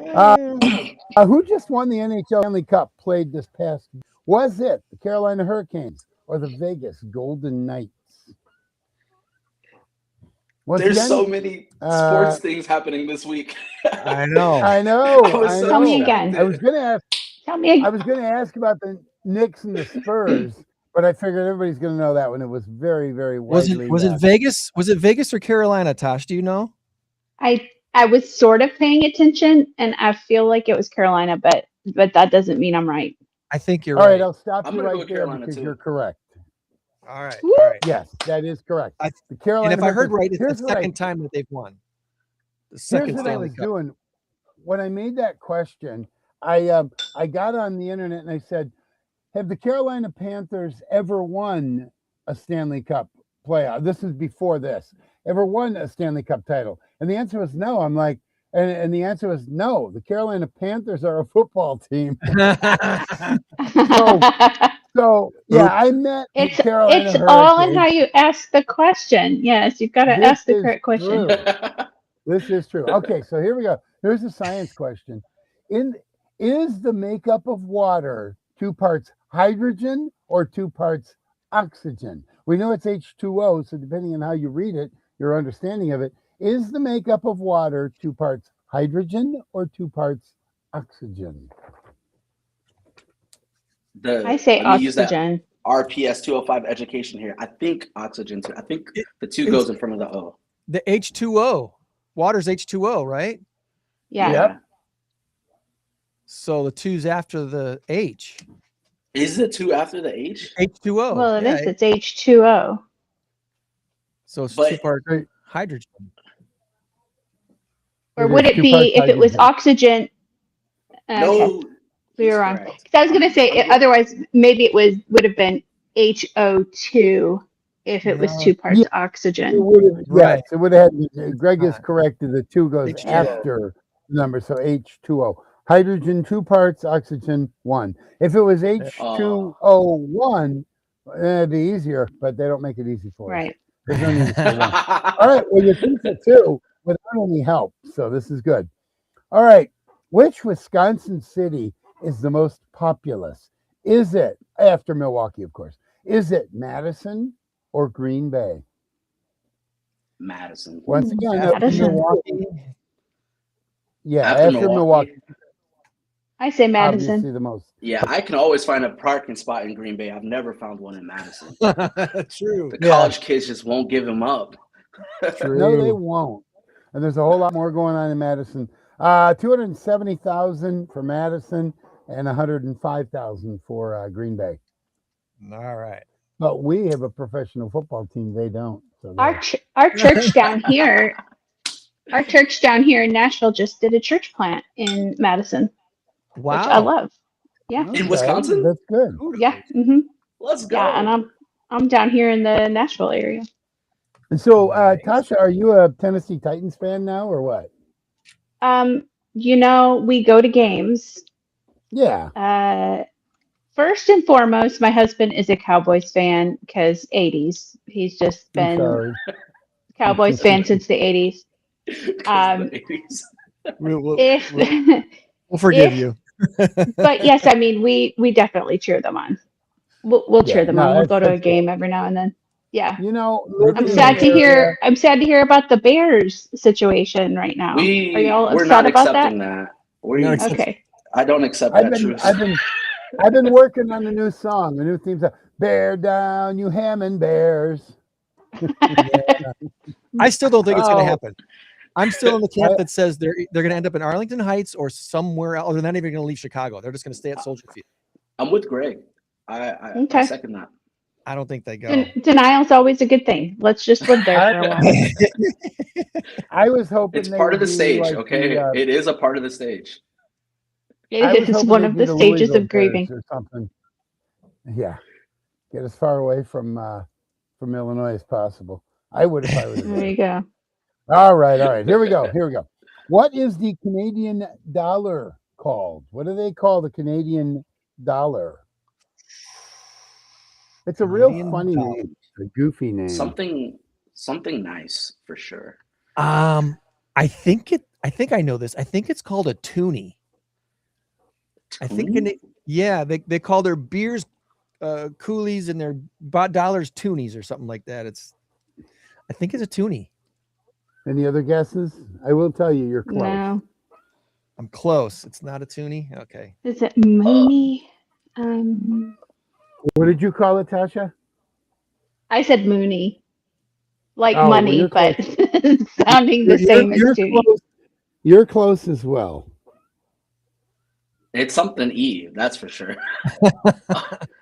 fans. Who just won the NHL Stanley Cup played this past? Was it the Carolina Hurricanes or the Vegas Golden Knights? There's so many sports things happening this week. I know. Tell me again. I was going to ask. Tell me again. I was going to ask about the Knicks and the Spurs, but I figured everybody's going to know that one. It was very, very widely. Was it Vegas? Was it Vegas or Carolina, Tosh? Do you know? I was sort of paying attention, and I feel like it was Carolina, but that doesn't mean I'm right. I think you're right. All right, I'll stop you right there because you're correct. All right. Yes, that is correct. The Carolina. And if I heard right, it's the second time that they've won. The second Stanley Cup. Doing when I made that question, I got on the internet and I said, have the Carolina Panthers ever won a Stanley Cup playoff? This is before this. Ever won a Stanley Cup title? And the answer was no. I'm like, and the answer was no. The Carolina Panthers are a football team. So yeah, I met Carolina. It's all in how you ask the question. Yes, you've got to ask the correct question. This is true. Okay, so here we go. Here's a science question. Is the makeup of water 2 parts hydrogen or 2 parts oxygen? We know it's H2O, so depending on how you read it, your understanding of it, is the makeup of water 2 parts hydrogen or 2 parts oxygen? I say oxygen. RPS 205 education here. I think oxygen too. I think the 2 goes in front of the O. The H2O. Water's H2O, right? Yeah. Yep. So the 2's after the H. Is it 2 after the H? H2O. Well, it yeah, is. It's H2O. So it's But- two-part hydrogen. Or It would is it 2 be parts if it was hydrogen. oxygen? Okay, No, we he's were wrong. correct. 'Cause I was gonna say otherwise maybe it would have been HO2 if it was No. 2 parts It oxygen. would have, Right. yes, it would have had. Greg is Huh. correct. The 2 goes H2O. after the number, so H2O. Hydrogen 2 parts, oxygen 1. If it was H2O1, it'd be easier, but they don't make it easy for us. Right. There's no need for 1. All right, well, you think so too, without any help, so this is good. All right, which Wisconsin city is the most populous? Is it, after Milwaukee, of course, is it Madison or Green Bay? Madison. Once again, After Madison. Milwaukee. Yeah, After after Milwaukee, I say Madison. obviously the most. Yeah, I can always find a parking spot in Green Bay. I've never found one in Madison. True. The college kids just won't give them up. True. No, they won't. And there's a whole lot more going on in Madison. 270,000 for Madison and 105,000 for Green Bay. All right. But we have a professional football team. They don't. So Our church down here, in Nashville just did a church plant in Madison, Wow. which I love. Yeah, In Wisconsin? That's good. yeah, hmm Let's go. yeah, and I'm down here in the Nashville area. And so, Nice. Tasha, are you a Tennessee Titans fan now or what? We go to games. Yeah. First and foremost, my husband is a Cowboys fan because 80s. He's just I'm been sorry. Cowboys fan since the 80s. 'Cause of the 80s. We'll forgive if- you. But yes, I mean we definitely cheer them on. We'll cheer Yeah, them no, on. We'll go to a that's game every now and then. Yeah. You know, I'm sad to hear. I'm sad to hear about the Bears situation right now. Are y'all We're upset not about accepting that? that. Okay. I don't accept I've that been, truth. I've been working on a new song, a new theme song. Bear down, you Hammond Bears. I still don't think it's going Oh. to happen. I'm still in the camp that says they're going to end up in Arlington Heights or somewhere else. They're not even going to leave Chicago. They're just going to stay at Soldier Field. I'm with Greg. I Okay. second that. I don't think they go. Denial's always a good thing. Let's just live there for a while. I was hoping It's they part of would the be stage, like okay? the, It is a part of the stage. I was It is hoping one they'd of be the stages Louisville of grieving. Bears or something. Yeah, get as far away from Illinois as possible. I would if I was There there. you go. All right. Here we go. What is the Canadian dollar called? What do they call the Canadian dollar? It's a real Canadian funny dollar. name, a goofy name. Something nice for sure. I think I know this. I think it's called a toonie. I think they call their beers coolies and their dollars toonies or something like that. I think it's a toonie. Any other guesses? I will tell you, you're close. No. I'm close. It's not a toonie. Okay. Is it Mooney? What did you call it, Tasha? I said Mooney. Like Oh, well, money, you're but sounding the same as Toonie. You're close as well. It's something E, that's for sure.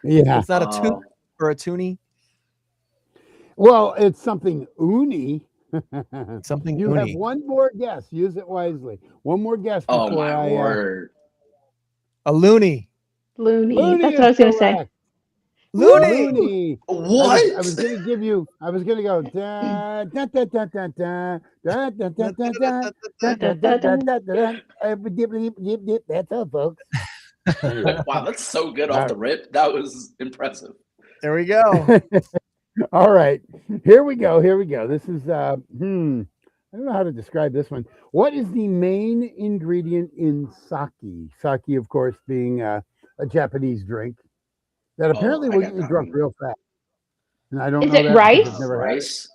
Yeah. It's not a toonie or a toonie. Well, it's something uni. Something You uni. have one more guess. Use it wisely. One more guess before Oh my word. A loony. Looney. Looney That's what I was going to say. correct. Loony. Looney. What? I was going to give you. I was going to go. Da, da, da, da, da, da, da, da, da, da, da, da, da, da, da, da. That's all, folks. Wow, that's so good off the rip. That was impressive. There we go. All right, here we go. This is I don't know how to describe this one. What is the main ingredient in sake? Sake, of course, being a Japanese drink that apparently will get you drunk real fast. And I don't Is know it that rice? because I've never had it. Rice?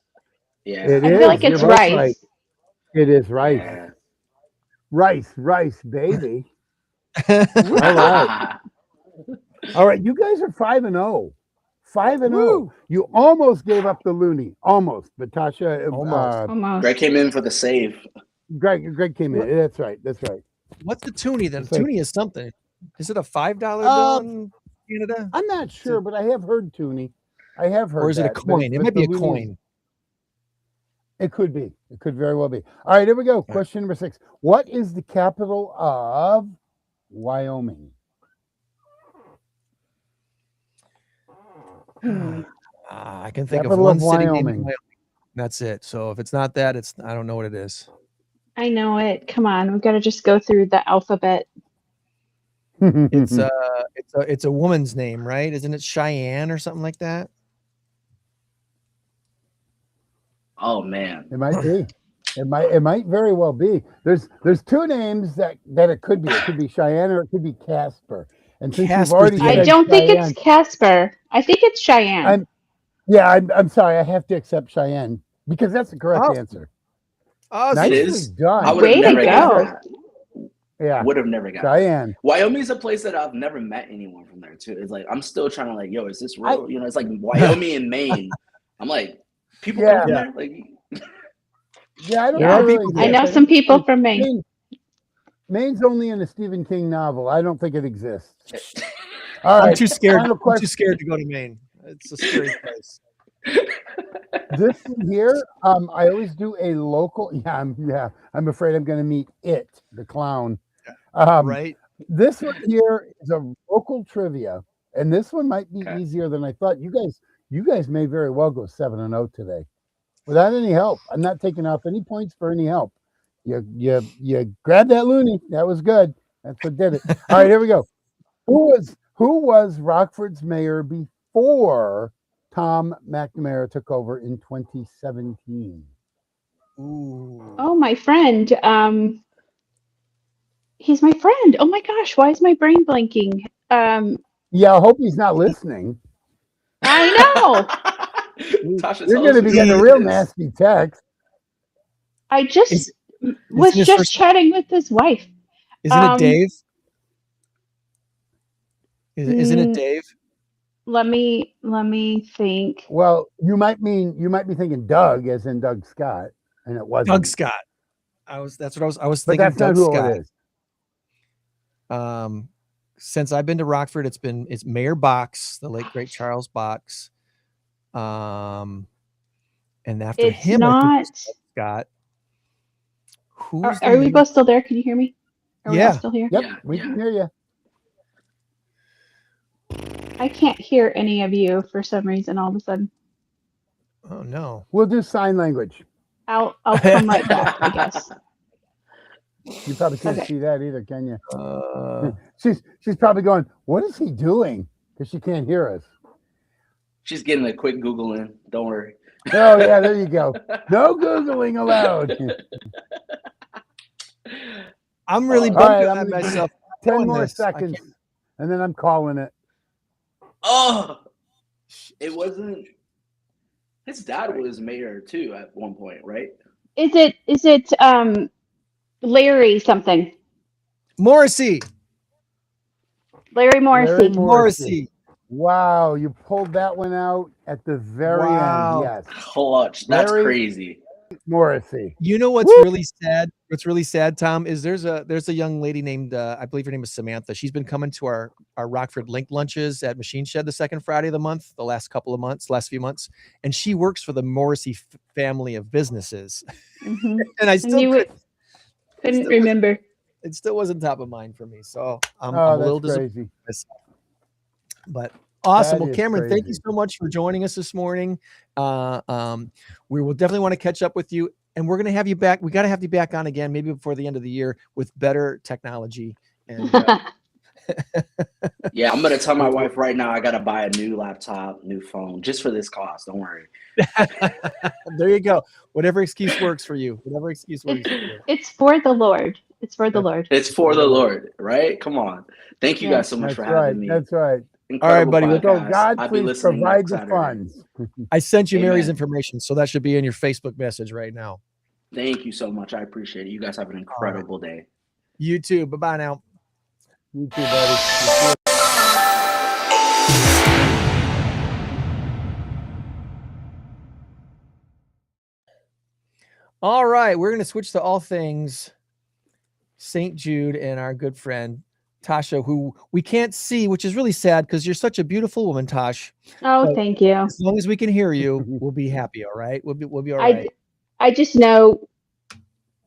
Yeah. It I is. feel like You're it's both rice. right. It is rice. Yeah. Rice, baby. All right. You guys are 5-0. 5-0. You almost gave up the loony. Almost. But Tasha, Almost. Greg came in for the save. Greg came in. That's right. What's the toonie then? It's like- Toonie is something. Is it a $5 bill? Canada? I'm not sure, but I have heard Toonie. I have heard Or is it a that, but coin? It but might the be a loonies- coin. It could be. It could very well be. All right, here we go. Question number 6. What is the capital of Wyoming? I can think of Capital one of city named Wyoming. Wyoming. That's it. So if it's not that, I don't know what it is. I know it. Come on, we've got to just go through the alphabet. It's a woman's name, right? Isn't it Cheyenne or something like that? Oh man. It might be. It might very well be. There's two names that it could be. It could be Cheyenne or it could be Casper. And since you've Casper's already the I said don't think Cheyenne, it's Casper. I think it's Cheyenne. I'm sorry. I have to accept Cheyenne because that's the correct answer. Awesome. It Nicely is. done. I would have Way to never gotten go. that. Yeah, Would have never gotten Cheyenne. that. Wyoming's a place that I've never met anyone from there too. It's like I'm still trying to like, yo, is this real? You know, it's like Wyoming and Maine. I'm like, people come from there? Like Yeah, I don't There are know. people I know some people from Maine. Maine's only in a Stephen King novel. I don't think it exists. All I'm right, too scared. final I'm question. too scared to go to Maine. It's a scary place. This one here, I always do a local. I'm afraid I'm going to meet it, the clown. Right? This one here is a local trivia, and this one might be Okay. easier than I thought. You guys may very well go 7-0 today, without any help. I'm not taking off any points for any help. You grabbed that loony. That was good. That's what did it. All right, here we go. Who was Rockford's mayor before Tom McNamara took over in 2017? Ooh. Oh, my friend. He's my friend. Oh my gosh, why is my brain blanking? Yeah, I hope he's not listening. I know. Tasha, You're tell going us to be who getting a it real is. nasty text. I just was his just first- chatting with his wife. Isn't it Dave? Isn't it mm, Dave? Let me think. Well, you might be thinking Doug, as in Doug Scott, and it wasn't. Doug Scott. I was But thinking that's not Doug who Scott. it is. Since I've been to Rockford, it's Mayor Box, the late great Charles Box. And after It's him, I think not. it was Doug Scott. Who's Are the we mayor? both still there? Can you hear me? Are we all Yeah. still here? Yep, Yeah, we yeah. can hear you. I can't hear any of you for some reason all of a sudden. Oh no. We'll do sign language. I'll come right back, I guess. You probably can't Okay. see that either, can you? Uh, She's probably going, what is he doing? Because she can't hear us. She's getting a quick Google in. Don't worry. Oh, yeah, there you go. No Googling allowed. I'm really All bummed right, on I'm gonna myself. 10 doing more this. I seconds, can't- and then I'm calling it. Oh, it wasn't. His dad was mayor too at one point, right? Is it Larry something? Morrissey. Larry Morrissey. Larry Morrissey. Wow, you pulled that one out at the very Wow. end. Yes, Clutch. That's Larry- crazy. Morrissey. You know what's really sad? What's really sad, Tom, is there's a young lady named I believe her name is Samantha. She's been coming to our Rockford Link lunches at Machine Shed the second Friday of the month, the last few months, and she works for the Morrissey family of businesses. Mhm. And I And still you couldn't remember. it still wasn't top of mind for me. So I'm Oh, a little that's disappointed. crazy. But awesome. That Well, is Cameron, thank you crazy. so much for joining us this morning. We will definitely want to catch up with you, and we're going to have you back. We got to have you back on again, maybe before the end of the year with better technology. And Yeah, I'm gonna tell my wife right now I gotta buy a new laptop, new phone, just for this cost. Don't worry. there you go. Whatever excuse works for you. Whatever excuse works for you. It's for the Lord. It's for the Lord. It's for the Lord, right? Come on. Thank you guys so much That's for right. having me. That's right. Incredible buddy. Well, So podcast. God, I'll be please listening provide next the Saturday. funds. I sent you Mary's Amen. information, so that should be in your Facebook message right now. Thank you so much. I appreciate it. You guys have an incredible day. You too. Bye-bye now. You too, buddy. All right, we're going to switch to all things St. Jude and our good friend Tasha, who we can't see, which is really sad because you're such a beautiful woman, Tosh. Oh, But thank you. as long as we can hear you, we'll be happy. All right, we'll be all right. I just know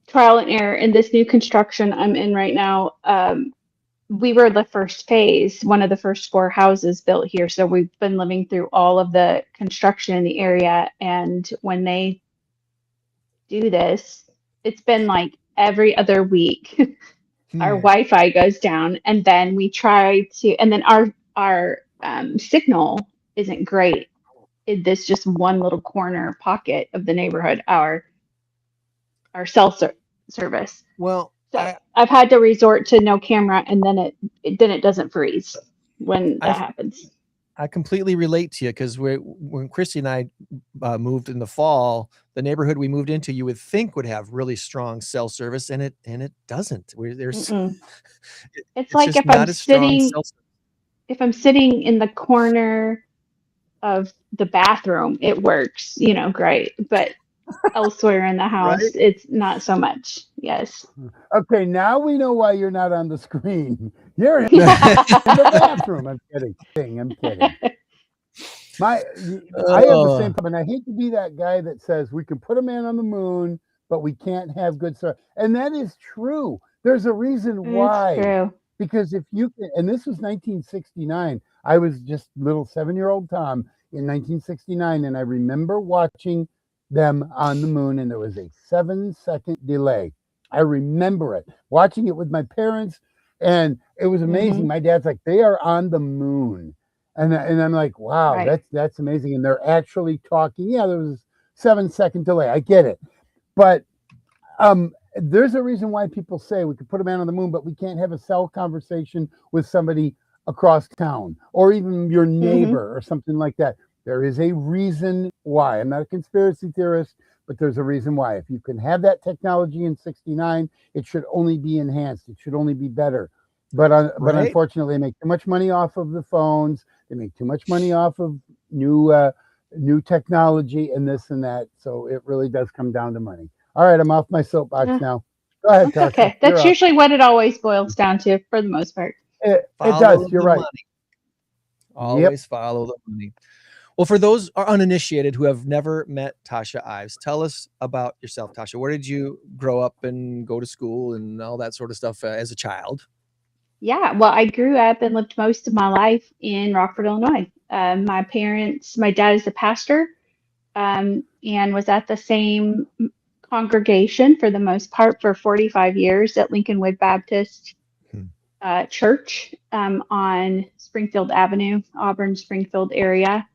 trial and error in this new construction I'm in right now. We were the first phase, one of the first 4 houses built here. So we've been living through all of the construction in the area. And when they do this, it's been like every other week, our Wi-Fi goes down, and then we try to, and then our signal isn't great in this just one little corner pocket of the neighborhood, our cell service. Well, so I've had to resort to no camera, and then it doesn't freeze when that happens. I completely relate to you because when Christy and I moved in the fall, the neighborhood we moved into, you would think would have really strong cell service, and it doesn't. It's like if I'm sitting in the corner of the bathroom, it works, great, but elsewhere in the house, right? It's not so much. Yes. Okay, now we know why you're not on the screen. You're in the bathroom. I'm kidding. I'm kidding. I have the same problem, and I hate to be that guy that says we can put a man on the moon, but we can't have good service. And that is true. There's a reason why. It's true. Because if you can, and this was 1969. I was just little 7-year-old Tom in 1969, and I remember watching them on the moon, and there was a 7-second delay. I remember it, watching it with my parents, and it was amazing. My dad's like, they are on the moon, and I'm like, wow, right. that's amazing. And they're actually talking. Yeah, there was a 7-second delay. I get it, but there's a reason why people say we could put a man on the moon, but we can't have a cell conversation with somebody across town or even your neighbor or something like that. There is a reason why. I'm not a conspiracy theorist, but there's a reason why. If you can have that technology in 69, it should only be enhanced. It should only be better. But unfortunately, they make too much money off of the phones. They make too much money off of new technology and this and that. So it really does come down to money. All right, I'm off my soapbox now. Go ahead, Tasha. Okay, that's usually what it always boils down to for the most part. It does. You're right. Money. Always follow the money. Well, for those uninitiated who have never met Tasha Ives, tell us about yourself, Tasha. Where did you grow up and go to school and all that sort of stuff as a child? Yeah, well, I grew up and lived most of my life in Rockford, Illinois. My dad is a pastor, and was at the same congregation for the most part for 45 years at Lincolnwood Baptist Church on Springfield Avenue, Auburn, Springfield area.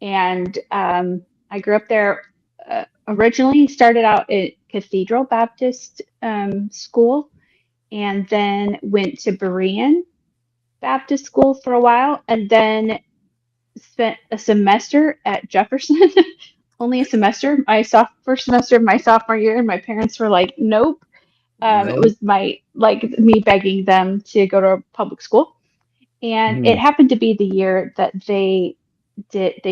And I grew up there. Originally started out at Cathedral Baptist School, and then went to Berean Baptist School for a while, and then spent a semester at Jefferson. Only a semester, first semester of my sophomore year, and my parents were like, nope. It was me begging them to go to public school. And it happened to be the year that they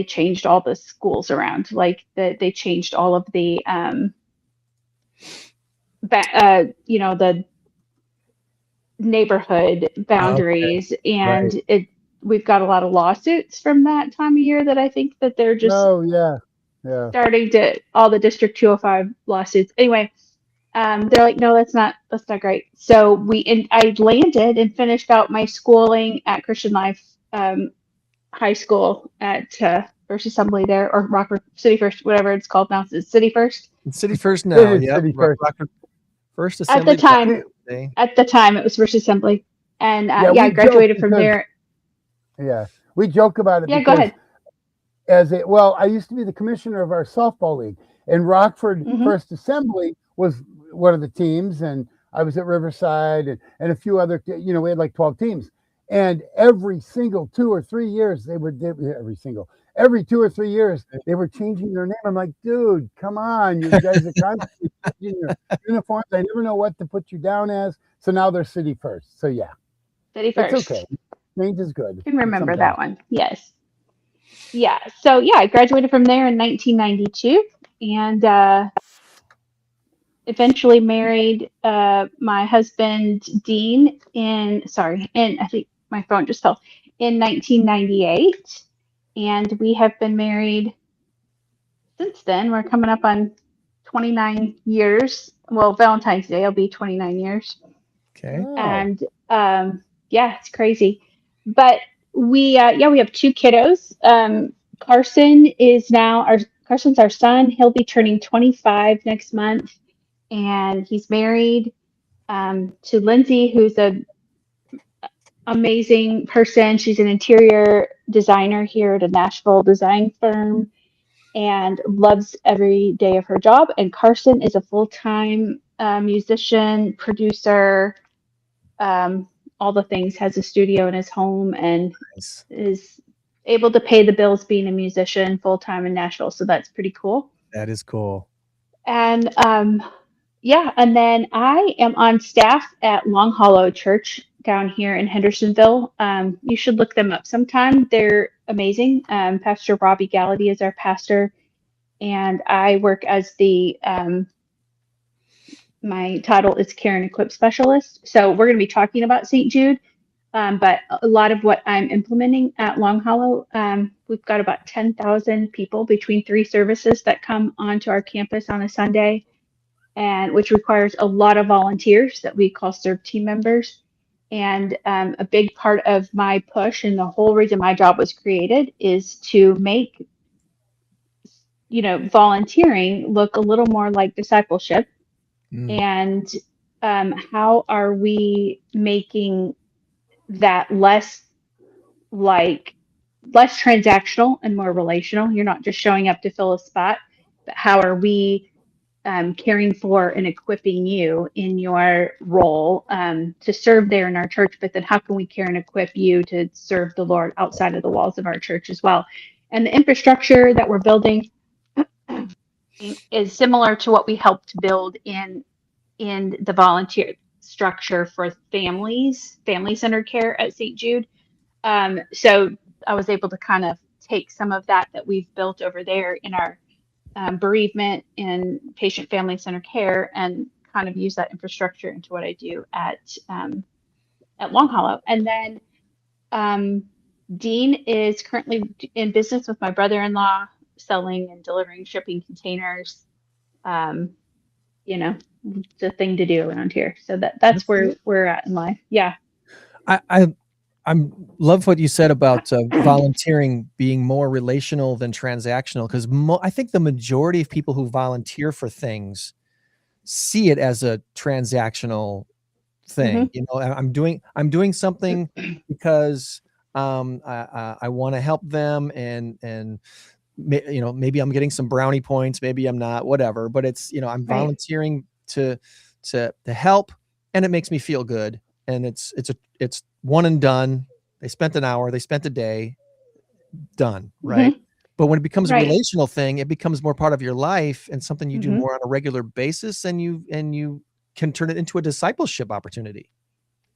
changed all the schools around. They changed all of the the neyborhood boundaries, and we've got a lot of lawsuits from that time of year that I think that they're just starting to, all the District 205 lawsuits. Anyway, they're like, no, that's not great. So I landed and finished out my schooling at Christian Life High School at First Assembly there, or Rockford City First, whatever it's called now. It's City First. It's City First now. Yeah, City First. First Assembly. At the time, it was First Assembly, and I graduated from there. Yeah, we joke about it. Yeah, go ahead. I used to be the commissioner of our softball league, and Rockford First Assembly was one of the teams, and I was at Riverside and a few other. We had like 12 teams, and every single 2 or 3 years every 2 or 3 years they were changing their name. I'm like, dude, come on, you guys are constantly changing your uniforms. I never know what to put you down as. So now they're City First. So yeah, City First. It's okay. Change is good. I can remember that one. Yes. Yeah. So I graduated from there in 1992, and eventually married my husband Dean and I think my phone just fell, in 1998, and we have been married since then. We're coming up on 29 years. Well, Valentine's Day will be 29 years. Okay. And yeah, it's crazy. But we have two kiddos. Carson's our son. He'll be turning 25 next month, and he's married to Lindsay, who's a amazing person. She's an interior designer here at a Nashville design firm and loves every day of her job. And Carson is a full-time musician, producer, all the things, has a studio in his home, and Nice. is able to pay the bills being a musician full-time in Nashville. So that's pretty cool. That is cool. And and then I am on staff at Long Hollow Church down here in Hendersonville. You should look them up sometime. They're amazing. Pastor Robbie Gallaty is our pastor, and I work as the my title is Care and Equip Specialist. So we're going to be talking about St. Jude, but a lot of what I'm implementing at Long Hollow, we've got about 10,000 people between 3 services that come onto our campus on a Sunday, and which requires a lot of volunteers that we call serve team members. And a big part of my push and the whole reason my job was created is to make volunteering look a little more like discipleship. And how are we making that less transactional and more relational? You're not just showing up to fill a spot, but how are we caring for and equipping you in your role to serve there in our church? But then how can we care and equip you to serve the Lord outside of the walls of our church as well? And the infrastructure that we're building is similar to what we helped build in the volunteer structure for family-centered care at St. Jude. So I was able to kind of take some of that we've built over there in our bereavement and patient family-centered care and kind of use that infrastructure into what I do at Long Hollow. And then Dean is currently in business with my brother-in-law, selling and delivering shipping containers. It's a thing to do around here. So that's where we're at in life. Yeah. I love what you said about volunteering being more relational than transactional, because I think the majority of people who volunteer for things see it as a transactional thing. Mm-hmm. I'm doing something because I want to help them, and maybe I'm getting some brownie points, maybe I'm not, whatever, but it's, I'm volunteering to help, and it makes me feel good. And it's one and done. They spent an hour, they spent a day, done. Right. Mm-hmm. But when it becomes a relational thing, it becomes more part of your life and something you do more on a regular basis, and you can turn it into a discipleship opportunity.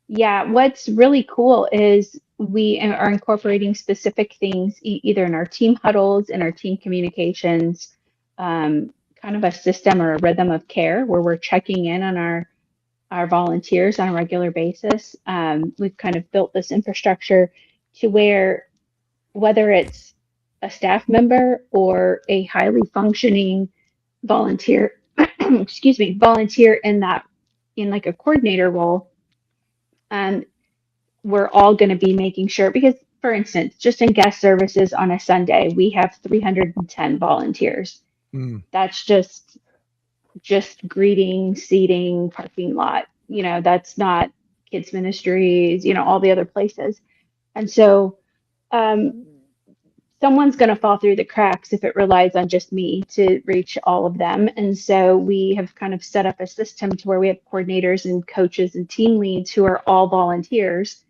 Yeah. What's really cool is we are incorporating specific things either in our team huddles, in our team communications, kind of a system or a rhythm of care where we're checking in on our volunteers on a regular basis. We've kind of built this infrastructure to where, whether it's a staff member or a highly functioning volunteer, volunteer in like a coordinator role, we're all going to be making sure, because for instance, just in guest services on a Sunday, we have 310 volunteers. That's just greeting, seating, parking lot. That's not kids ministries, all the other places. And so someone's going to fall through the cracks if it relies on just me to reach all of them. And so we have kind of set up a system to where we have coordinators and coaches and team leads who are all volunteers,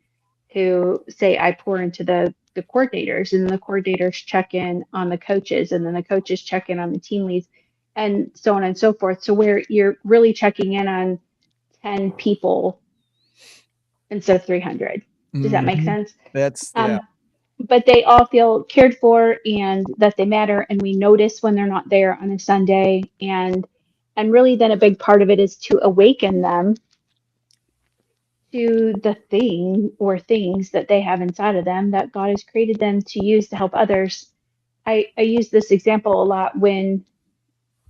who say, I pour into the coordinators, and the coordinators check in on the coaches, and then the coaches check in on the team leads, and so on and so forth. So where you're really checking in on 10 people instead of 300. Does that make sense? That's, yeah. But they all feel cared for and that they matter, and we notice when they're not there on a Sunday. And And really then a big part of it is to awaken them to the thing or things that they have inside of them that God has created them to use to help others. I use this example a lot when,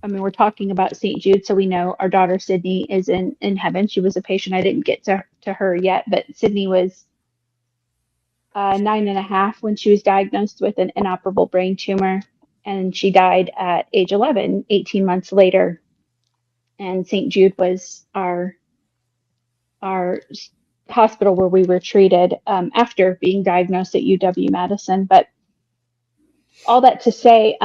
I mean, we're talking about St. Jude, so we know our daughter Sydney is in heaven. She was a patient. I didn't get to her yet, but Sydney was 9.5 when she was diagnosed with an inoperable brain tumor, and she died at age 11, 18 months later. And St. Jude was our hospital where we were treated after being diagnosed at UW-Madison. But all that to say,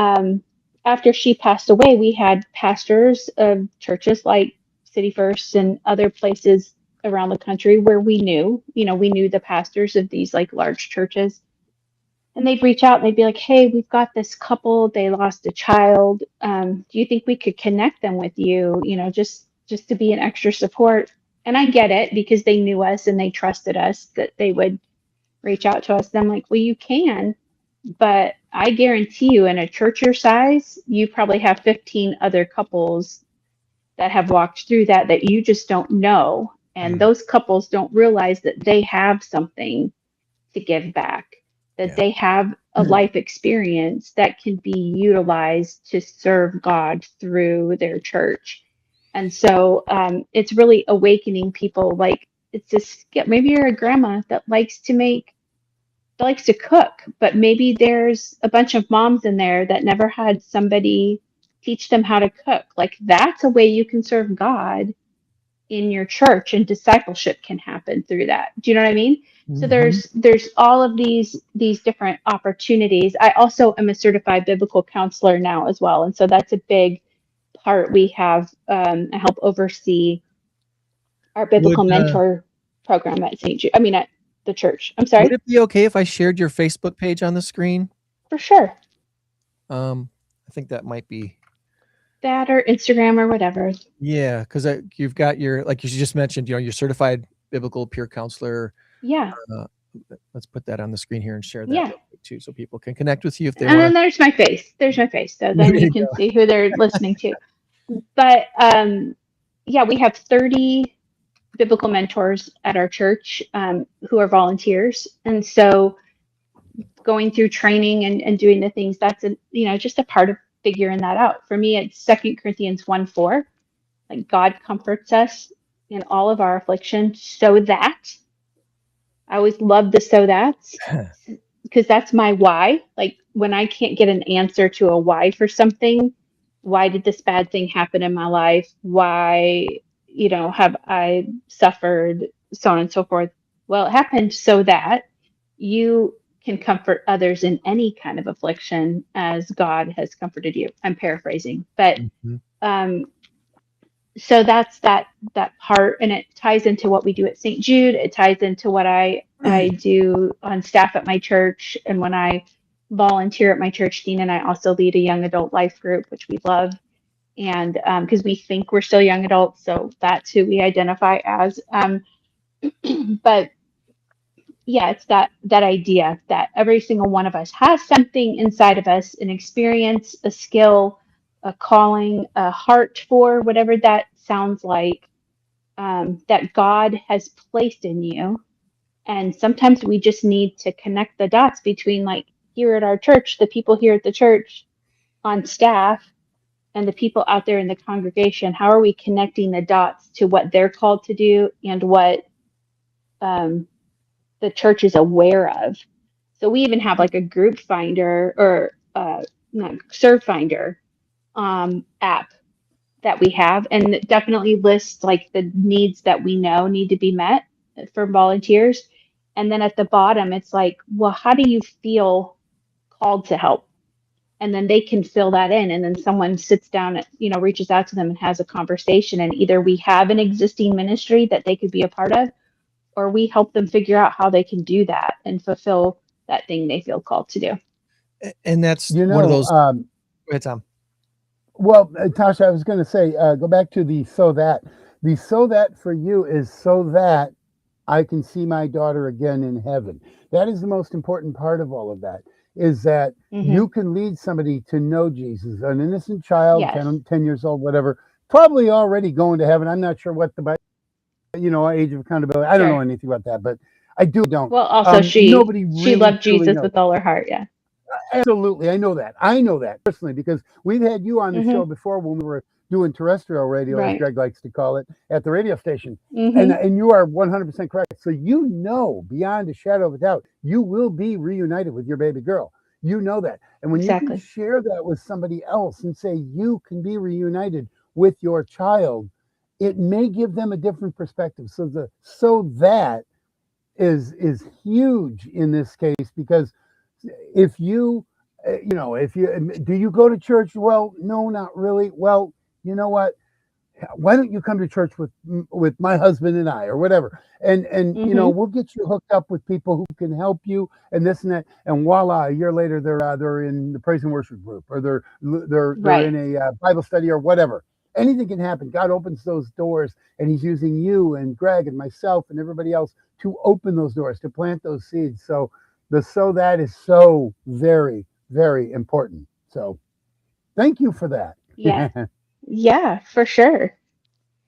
after she passed away, we had pastors of churches like City First and other places around the country where we knew the pastors of these like large churches. And they'd reach out and they'd be like, hey, we've got this couple, they lost a child. Do you think we could connect them with you, just to be an extra support? And I get it because they knew us and they trusted us that they would reach out to us. And I'm like, well, you can, but I guarantee you in a church your size, you probably have 15 other couples that have walked through that you just don't know. And those couples don't realize that they have something to give back, that they have a life experience that can be utilized to serve God through their church. And so it's really awakening people. Like, it's just, maybe you're a grandma that likes to cook, but maybe there's a bunch of moms in there that never had somebody teach them how to cook. Like, that's a way you can serve God in your church, and discipleship can happen through that. Do you know what I mean? So there's all of these different opportunities. I also am a certified biblical counselor now as well, and so that's a big part. We have I help oversee our biblical mentor program at St. Jude. I mean, at the church. I'm sorry. Would it be okay if I shared your Facebook page on the screen? For sure. I think that might be that, or Instagram or whatever. Yeah, because you've got your, like you just mentioned, your certified biblical peer counselor. Yeah. Let's put that on the screen here and share that Yeah. too, so people can connect with you if they and want. then there's my face. So then you can see who they're listening to. But yeah, we have 30 biblical mentors at our church who are volunteers, and so going through training and doing the things, that's just a part of figuring that out. For me, it's 2 Corinthians 1:4. Like, God comforts us in all of our affliction, so that, I always love the so that's, because that's my why. Like, when I can't get an answer to a why for something, why did this bad thing happen in my life? Why, have I suffered, so on and so forth? Well, it happened so that you can comfort others in any kind of affliction as God has comforted you. I'm paraphrasing, but so that's that part, and it ties into what we do at St. Jude. It ties into what I do on staff at my church, and when I volunteer at my church, Dean and I also lead a young adult life group, which we love, and because we think we're still young adults, so that's who we identify as. But yeah, it's that idea that every single one of us has something inside of us, an experience, a skill, a calling, a heart for whatever that sounds like, that God has placed in you. And sometimes we just need to connect the dots between, like, here at our church, the people here at the church on staff, and the people out there in the congregation. How are we connecting the dots to what they're called to do and what the church is aware of? So we even have like a group finder, or not serve finder app that we have, and it definitely lists like the needs that we know need to be met for volunteers. And then at the bottom, it's like, well, how do you feel called to help? And then they can fill that in, and then someone sits down, reaches out to them and has a conversation, and either we have an existing ministry that they could be a part of, or we help them figure out how they can do that and fulfill that thing they feel called to do. And that's one of those. Go ahead, Tom. Well, Tasha, I was going to say, go back to the so that. The so that for you is so that I can see my daughter again in heaven. That is the most important part of all of that, is that you can lead somebody to know Jesus, an innocent child, Yes. 10 years old, whatever, probably already going to heaven. I'm not sure what the age of accountability. I don't know Sure. anything about that, but I don't. Well, also Nobody she really loved truly Jesus knows. with all her heart. Yeah. Absolutely, I know that. I know that personally because we've had you on the Mm-hmm. show before when we were doing terrestrial radio, as Right. Greg likes to call it, at the radio station. Mm-hmm. And you are 100% correct. So beyond a shadow of a doubt, you will be reunited with your baby girl. You know that. And when you can Exactly. share that with somebody else and say you can be reunited with your child, it may give them a different perspective. So that is huge in this case because if you do you go to church? Well, no, not really. Well, you know what? Why don't you come to church with my husband and I or whatever, and Mm-hmm. we'll get you hooked up with people who can help you and this and that, and voila, a year later they're in the praise and worship group or they're Right. in a Bible study or whatever. Anything can happen. God opens those doors, and He's using you and Greg and myself and everybody else to open those doors, to plant those seeds. So that is so very, very important. So thank you for that. Yeah. Yeah, for sure.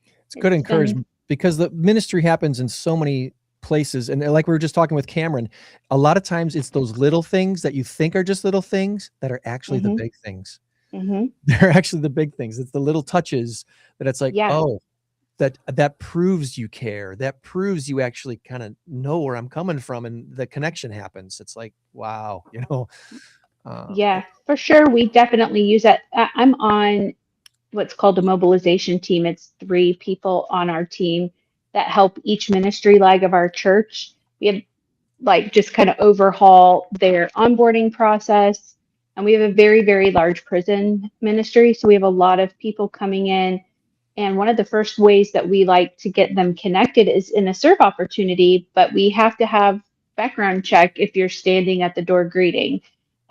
It's good It's been encouragement because the ministry happens in so many places. And like we were just talking with Cameron, a lot of times it's those little things that you think are just little things that are actually the Mhm. big things. Mhm. They're actually the big things. It's the little touches that it's like, Yeah. oh, that proves you care. That proves you actually kind of know where I'm coming from, and the connection happens. It's like, wow, Yeah, for sure. We definitely use that. I'm on what's called a mobilization team. It's 3 people on our team that help each ministry leg of our church. We have like just kind of overhaul their onboarding process. And we have a very, very large prison ministry. So we have a lot of people coming in. And one of the first ways that we like to get them connected is in a serve opportunity, but we have to have background check if you're standing at the door greeting.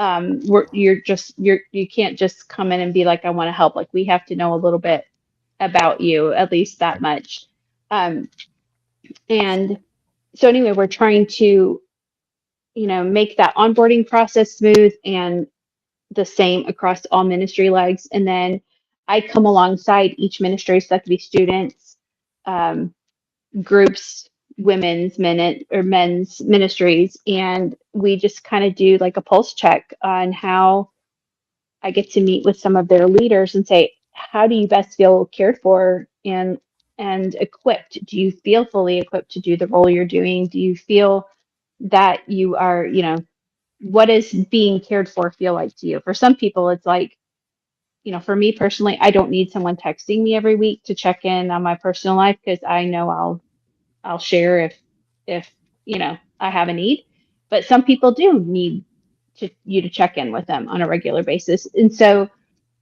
You can't just come in and be like, I want to help. Like we have to know a little bit about you, at least that much. Um, and so anyway, we're trying to make that onboarding process smooth and the same across all ministry legs. And then I come alongside each ministry, so that could be students, um, groups, men's ministries, and we just kind of do like a pulse check on how I get to meet with some of their leaders and say, how do you best feel cared for and equipped? Do you feel fully equipped to do the role you're doing? Do you feel that you are, what does being cared for feel like to you? For some people, it's like, for me personally, I don't need someone texting me every week to check in on my personal life because I know I'll share if I have a need. But some people do need you to check in with them on a regular basis. And so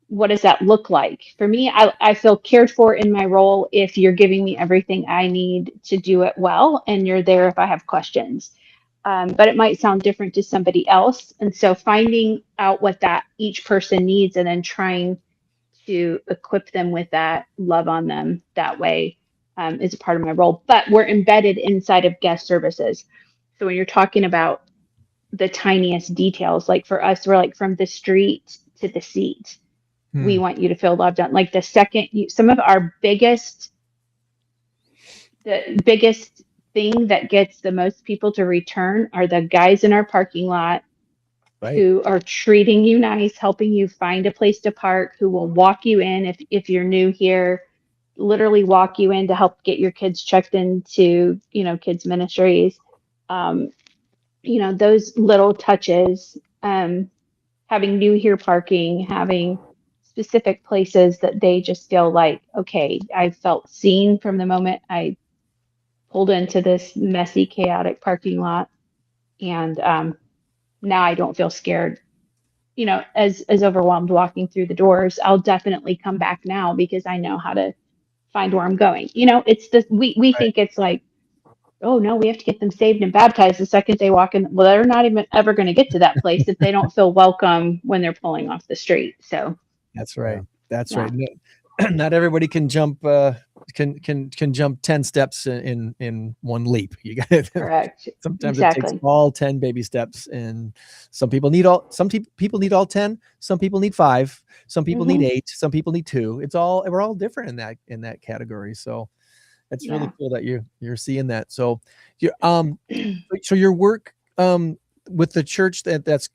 what does that look like? For me, I feel cared for in my role if you're giving me everything I need to do it well and you're there if I have questions. But it might sound different to somebody else. And so finding out what that each person needs and then trying to equip them with that, love on them that way is a part of my role. But we're embedded inside of guest services. So when you're talking about the tiniest details, like for us, we're like from the street to the seat. We want you to feel loved on. Like the second some of our the biggest thing that gets the most people to return are the guys in our parking lot who are treating you nice, helping you find a place to park, who will walk you in if you're new here, literally walk you in to help get your kids checked into, kids ministries. Those little touches, having new here parking, having specific places that they just feel like, okay, I felt seen from the moment I pulled into this messy, chaotic parking lot. And now I don't feel scared, as overwhelmed walking through the doors. I'll definitely come back now because I know how to find where I'm going. It's we think it's like, oh no, we have to get them saved and baptized the second they walk in. Well, they're not even ever going to get to that place if they don't feel welcome when they're pulling off the street. So That's right. That's yeah. right. not everybody can jump can jump 10 steps in one leap. You got it. Correct. Sometimes it takes Exactly. all 10 baby steps, and some people need people need all 10, some people need 5, some people need 8, some people need 2. We're all different in that category. So it's really cool that you're seeing that. So so your work with the church that's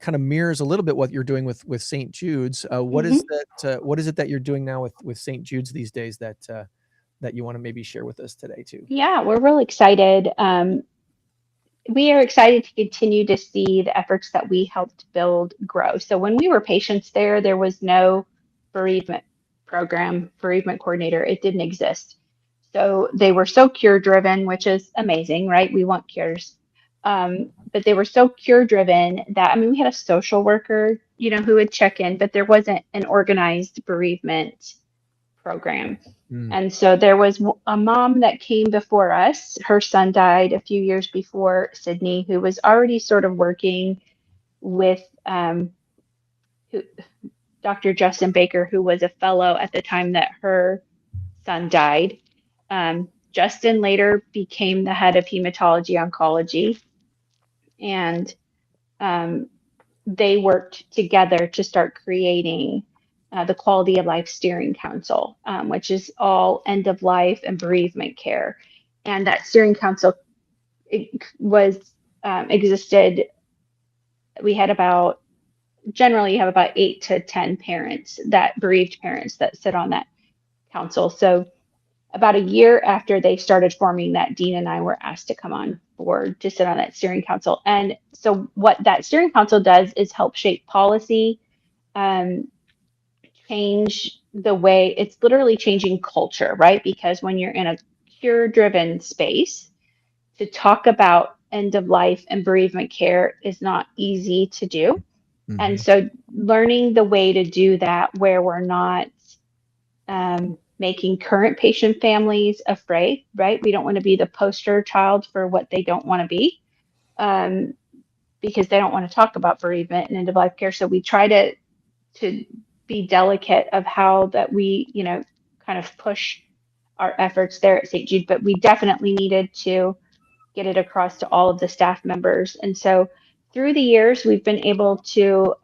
kind of mirrors a little bit what you're doing with St. Jude's. What is that? What is it that you're doing now with St. Jude's these days that you want to maybe share with us today too? Yeah, we're really excited. We are excited to continue to see the efforts that we helped build grow. So when we were patients there was no bereavement program, bereavement coordinator. It didn't exist. So they were so cure driven, which is amazing, right? We want cures. But they were so cure driven that, I mean, we had a social worker, who would check in, but there wasn't an organized bereavement program. And so there was a mom that came before us. Her son died a few years before Sydney, who was already sort of working with Dr. Justin Baker, who was a fellow at the time that her son died. Justin later became the head of hematology oncology, and they worked together to start creating the Quality of Life Steering Council, which is all end of life and bereavement care. And that steering council existed. We had generally you have about 8 to 10 bereaved parents that sit on that council. So about a year after they started forming that, Dean and I were asked to come on board to sit on that steering council. And so what that steering council does is help shape policy, change the way, it's literally changing culture, right? Because when you're in a cure-driven space, to talk about end of life and bereavement care is not easy to do. And so learning the way to do that where we're not making current patient families afraid, right? We don't want to be the poster child for what they don't want to be, because they don't want to talk about bereavement and end of life care. So we try to be delicate of how that we, kind of push our efforts there at St. Jude, but we definitely needed to get it across to all of the staff members. And so through the years, we've been able to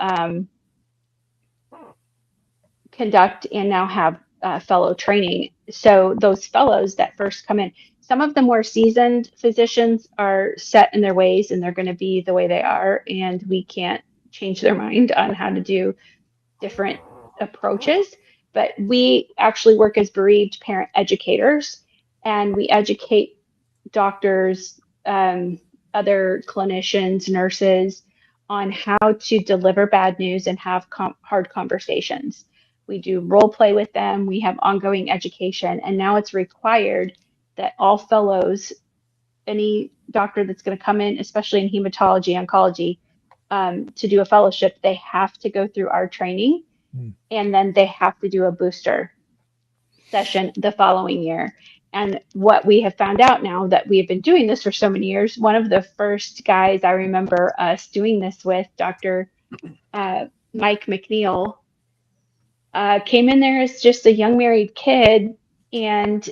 conduct and now have fellow training. So those fellows that first come in, some of the more seasoned physicians are set in their ways and they're going to be the way they are, and we can't change their mind on how to do different approaches. But we actually work as bereaved parent educators, and we educate doctors, other clinicians, nurses on how to deliver bad news and have hard conversations. We do role play with them. We have ongoing education, and now it's required that all fellows, any doctor that's going to come in, especially in hematology, oncology, to do a fellowship, they have to go through our training, and then they have to do a booster session the following year. And what we have found out now that we have been doing this for so many years, one of the first guys I remember us doing this with, Dr. Mike McNeil, came in there as just a young married kid, and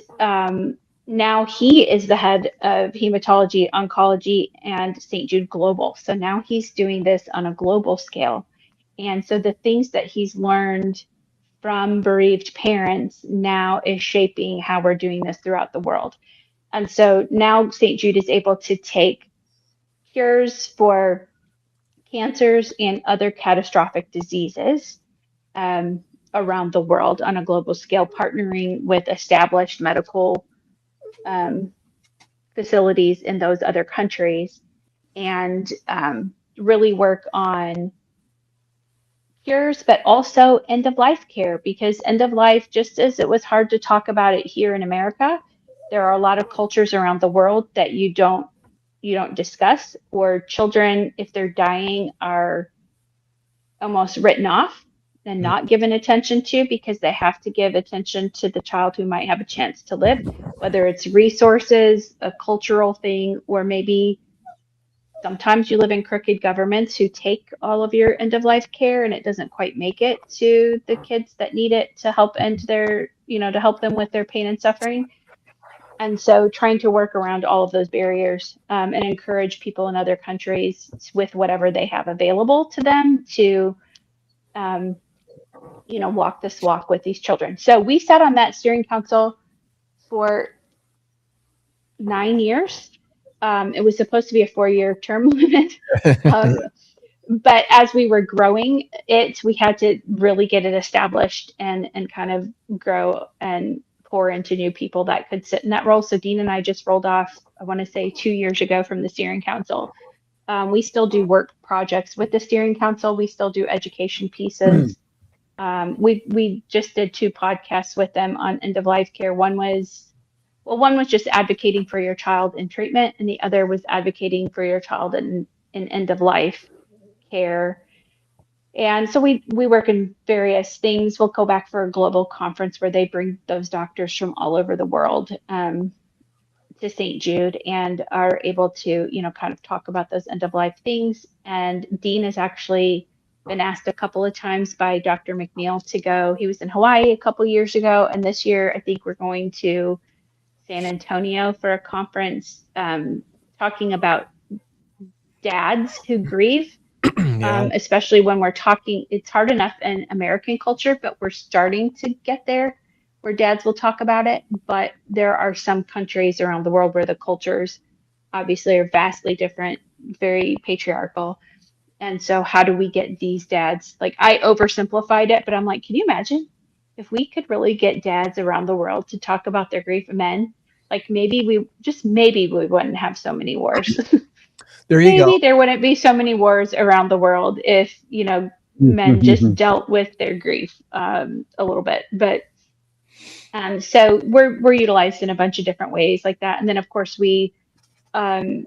now he is the head of hematology, oncology, and St. Jude Global. So now he's doing this on a global scale. And so the things that he's learned from bereaved parents now is shaping how we're doing this throughout the world. And so now St. Jude is able to take cures for cancers and other catastrophic diseases around the world on a global scale, partnering with established medical facilities in those other countries, and really work on cures, but also end of life care, because end of life, just as it was hard to talk about it here in America, there are a lot of cultures around the world that you don't discuss, or children, if they're dying, are almost written off and not given attention to, because they have to give attention to the child who might have a chance to live, whether it's resources, a cultural thing, or maybe sometimes you live in crooked governments who take all of your end of life care and it doesn't quite make it to the kids that need it to help end their, to help them with their pain and suffering. And so trying to work around all of those barriers and encourage people in other countries with whatever they have available to them to, walk this walk with these children. So we sat on that steering council for 9 years. It was supposed to be a 4-year term limit. But as we were growing we had to really get it established and kind of grow and pour into new people that could sit in that role. So Dean and I just rolled off, I want to say 2 years ago from the steering council. We still do work projects with the steering council. We still do education pieces. We just did 2 podcasts with them on end of life care. One was just advocating for your child in treatment, and the other was advocating for your child in end of life care. And so we work in various things. We'll go back for a global conference where they bring those doctors from all over the world to St. Jude and are able to, kind of talk about those end of life things. And Dean has actually been asked a couple of times by Dr. McNeil to go. He was in Hawaii a couple years ago, and this year I think we're going to San Antonio for a conference talking about dads who grieve. Especially when we're talking, it's hard enough in American culture, but we're starting to get there where dads will talk about it. But there are some countries around the world where the cultures obviously are vastly different, very patriarchal. And so how do we get these dads? Like, I oversimplified it, but I'm like, can you imagine if we could really get dads around the world to talk about their grief of men? Like maybe we wouldn't have so many wars. There you go. Maybe there wouldn't be so many wars around the world if, men just dealt with their grief a little bit. But so we're utilized in a bunch of different ways like that. And then of course we do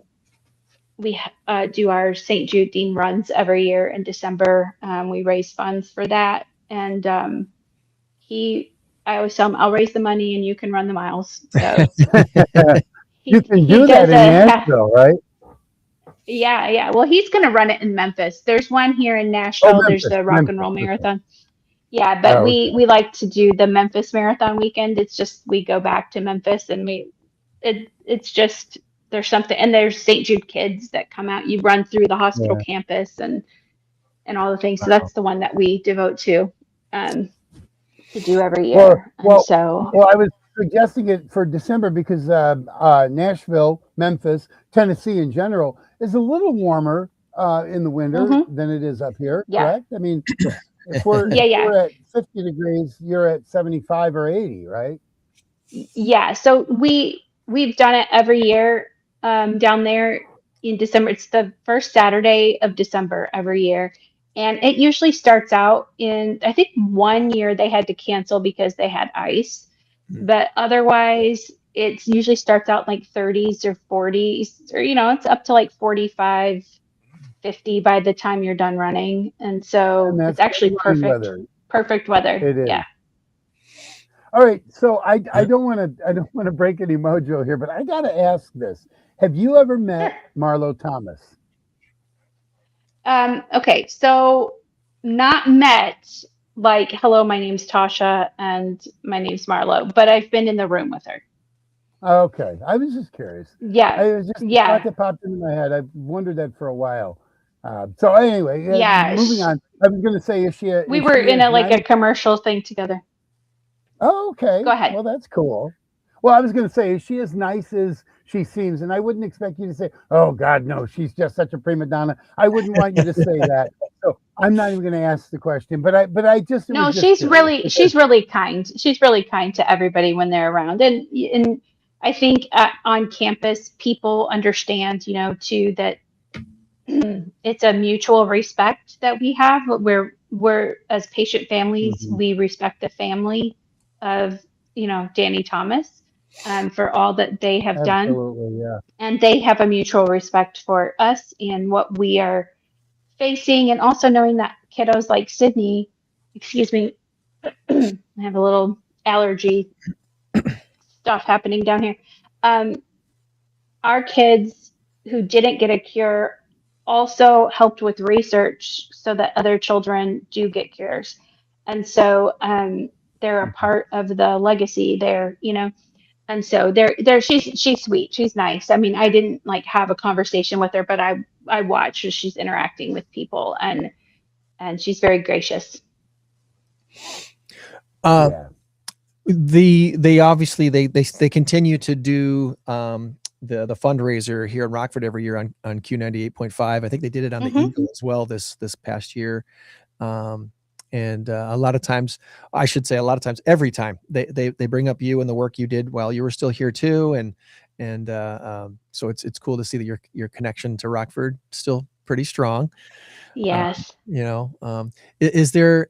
our St. Jude Dean runs every year in December. We raise funds for that. And I always tell him, I'll raise the money and you can run the miles. So you can do that in Nashville, right? Yeah. Well, he's going to run it in Memphis. There's one here in Nashville. There's the Rock and Roll Marathon. Yeah, but we like to do the Memphis Marathon weekend. It's just we go back to Memphis and it's just there's something, and there's St. Jude kids that come out. You run through the hospital campus and all the things. So that's the one that we devote to do every year. Well, I was suggesting it for December because Nashville, Memphis, Tennessee in general is a little warmer in the winter than it is up here. Correct? I mean, if we're at 50 degrees, you're at 75 or 80, right? Yeah. So we've done it every year down there in December. It's the first Saturday of December every year. And it usually starts out I think one year they had to cancel because they had ice. But otherwise, it usually starts out like 30s or 40s, or, it's up to like 45, 50 by the time you're done running. And so it's actually perfect weather. It is. Yeah. All right. So I don't want to break any mojo here, but I got to ask this. Have you ever met Marlo Thomas? Okay. So not met, like, hello, my name's Tasha and my name's Marlo, but I've been in the room with her. Okay. I was just curious. Yeah. I was just a thought that popped into my head. I've wondered that for a while. So anyway, moving on. I was going to say, we were in a commercial thing together. Oh, okay. Go ahead. Well, that's cool. Well, I was going to say, is she as nice as she seems? And I wouldn't expect you to say, oh, God, no, she's just such a prima donna. I wouldn't want you to say that. So I'm not even going to ask the question. But I just no, she's really kind. She's really kind to everybody when they're around. And I think on campus, people understand, too, that it's a mutual respect that we have. We're as patient families, we respect the family of, Danny Thomas for all that they have done. Absolutely, yeah. And they have a mutual respect for us and what we are facing. And also knowing that kiddos like Sydney, excuse me, I have a little allergy stuff happening down here. Our kids who didn't get a cure also helped with research so that other children do get cures. And so they're a part of the legacy there, you know. And so she's sweet. She's nice. I mean, I didn't like have a conversation with her, but I watch as she's interacting with people, and she's very gracious. Yeah. They obviously they continue to do the fundraiser here in Rockford every year on Q98.5. I think they did it on the Eagle as well this past year. And a lot of times, I should say a lot of times, every time they bring up you and the work you did while you were still here too. And so it's cool to see that your connection to Rockford still pretty strong. Yes. You know, is there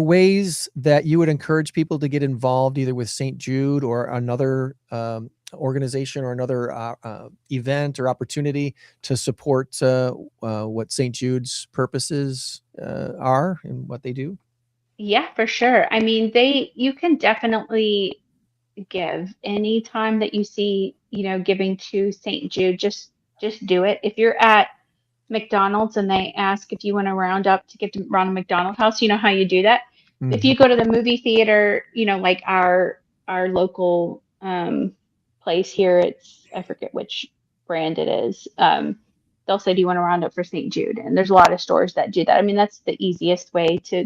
ways that you would encourage people to get involved either with St. Jude or another organization or another event or opportunity to support what St. Jude's purposes are and what they do? Yeah, for sure. I mean, you can definitely give anytime that you see, you know, giving to St. Jude, just do it. If you're at McDonald's and they ask if you want to round up to give to Ronald McDonald House, you know how you do that. If you go to the movie theater, you know, like our local place here, it's I forget which brand it is. They'll say, "Do you want to round up for St. Jude?" And there's a lot of stores that do that. I mean, that's the easiest way to